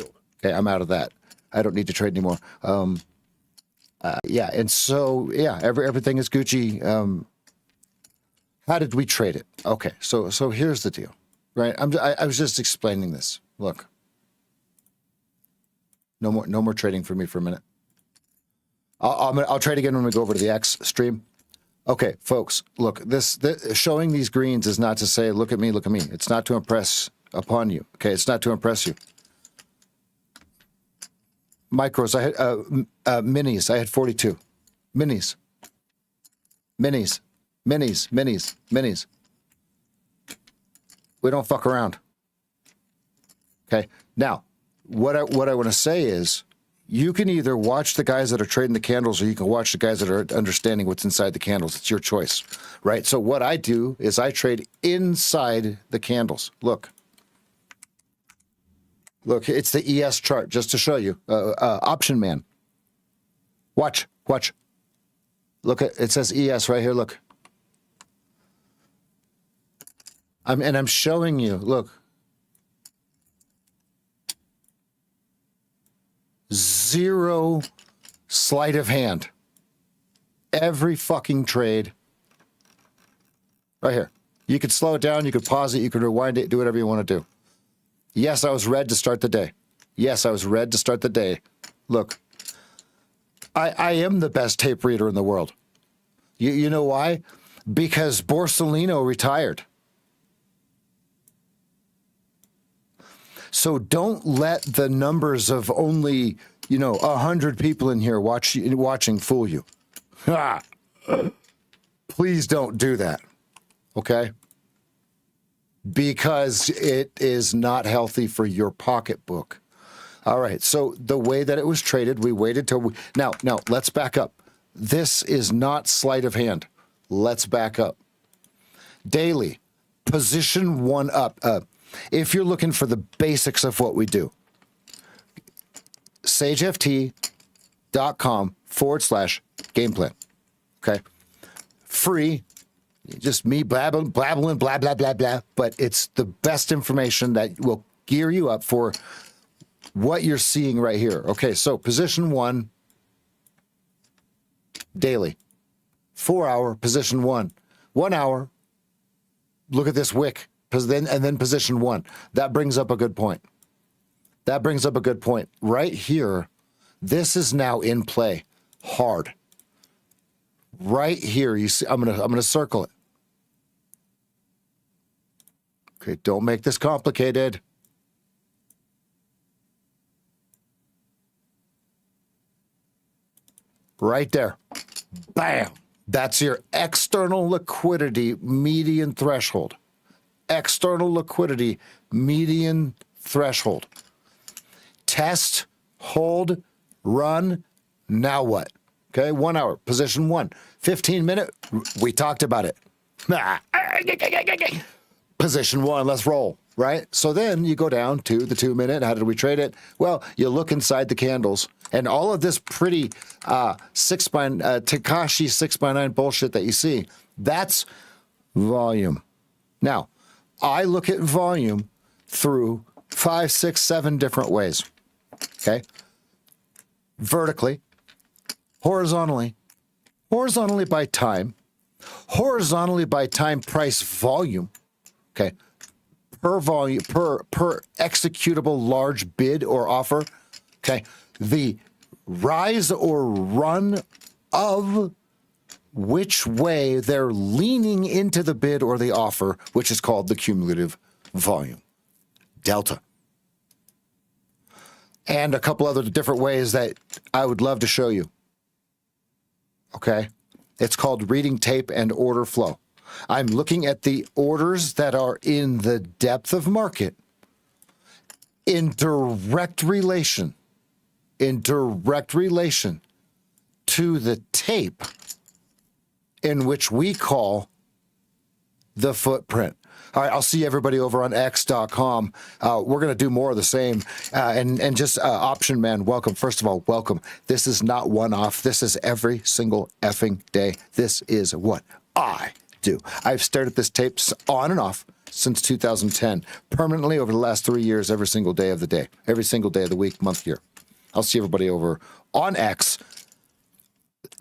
Okay, I'm out of that. I don't need to trade anymore. Yeah, and so yeah, everything is Gucci. How did we trade it? Okay, so here's the deal, right? I was just explaining this. Look, no more trading for me for a minute. I'll trade again when we go over to the X stream. Okay, folks, look, this showing these greens is not to say, look at me, look at me. It's not to impress upon you. Okay, it's not to impress you. Micros, I had minis. I had 42. Minis. Minis. Minis. Minis. Minis. We don't fuck around. Okay. Now, what I want to say is, you can either watch the guys that are trading the candles, or you can watch the guys that are understanding what's inside the candles. It's your choice, right? So what I do is I trade inside the candles. Look. Look, it's the ES chart, just to show you. Option man. Watch. Watch. Look, it says ES right here. Look. I'm showing you. Look. Zero sleight of hand. Every fucking trade. Right here. You could slow it down. You could pause it. You could rewind it. Do whatever you want to do. Yes, I was red to start the day. Yes, I was red to start the day. Look. I am the best tape reader in the world. You know why? Because Borsellino retired. So don't let the numbers of only, 100 people in here watching fool you. Please don't do that. Okay? Because it is not healthy for your pocketbook. All right. So the way that it was traded, we waited till now, let's back up. This is not sleight of hand. Let's back up. Daily, position one up. If you're looking for the basics of what we do, sageft.com/game plan. Okay. Free. Just me blabbling, blah, blah, blah, blah. But it's the best information that will gear you up for what you're seeing right here. Okay. So position one, daily. 4 hour, position one. 1 hour. Look at this wick. And then position one. That brings up a good point. Right here, this is now in play hard. Right here, you see, I'm gonna circle it. Okay, don't make this complicated. Right there. Bam. That's your external liquidity median threshold. External liquidity median threshold. Test, hold, run. Now what? Okay, 1 hour, position one. 15-minute, we talked about it. Position one, let's roll, right? So then you go down to the 2 minute. How did we trade it? Well, you look inside the candles, and all of this pretty Takashi 6x9 bullshit that you see, that's volume. Now, I look at volume through 5, 6, 7 different ways. Okay? Vertically, horizontally by time, horizontally by time, price, volume. Okay? Per volume, per executable large bid or offer. Okay? The rise or run of which way they're leaning into the bid or the offer, which is called the cumulative volume, delta. And a couple other different ways that I would love to show you. Okay? It's called reading tape and order flow. I'm looking at the orders that are in the depth of market in direct relation to the tape in which we call the footprint. All right, I'll see everybody over on x.com. We're going to do more of the same. And just Option Man, welcome. First of all, welcome. This is not one-off. This is every single effing day. This is what I do. I've stared at this tape on and off since 2010, permanently over the last 3 years, every single day of the day, every single day of the week, month, year. I'll see everybody over on X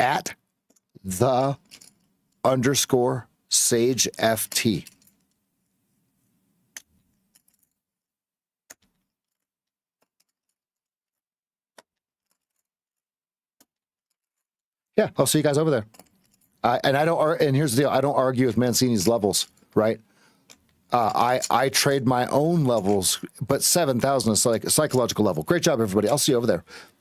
at _SageFT. Yeah, I'll see you guys over there. And I don't. And here's the deal: I don't argue with Mancini's levels, right? I trade my own levels, but 7,000 is like a psychological level. Great job, everybody. I'll see you over there.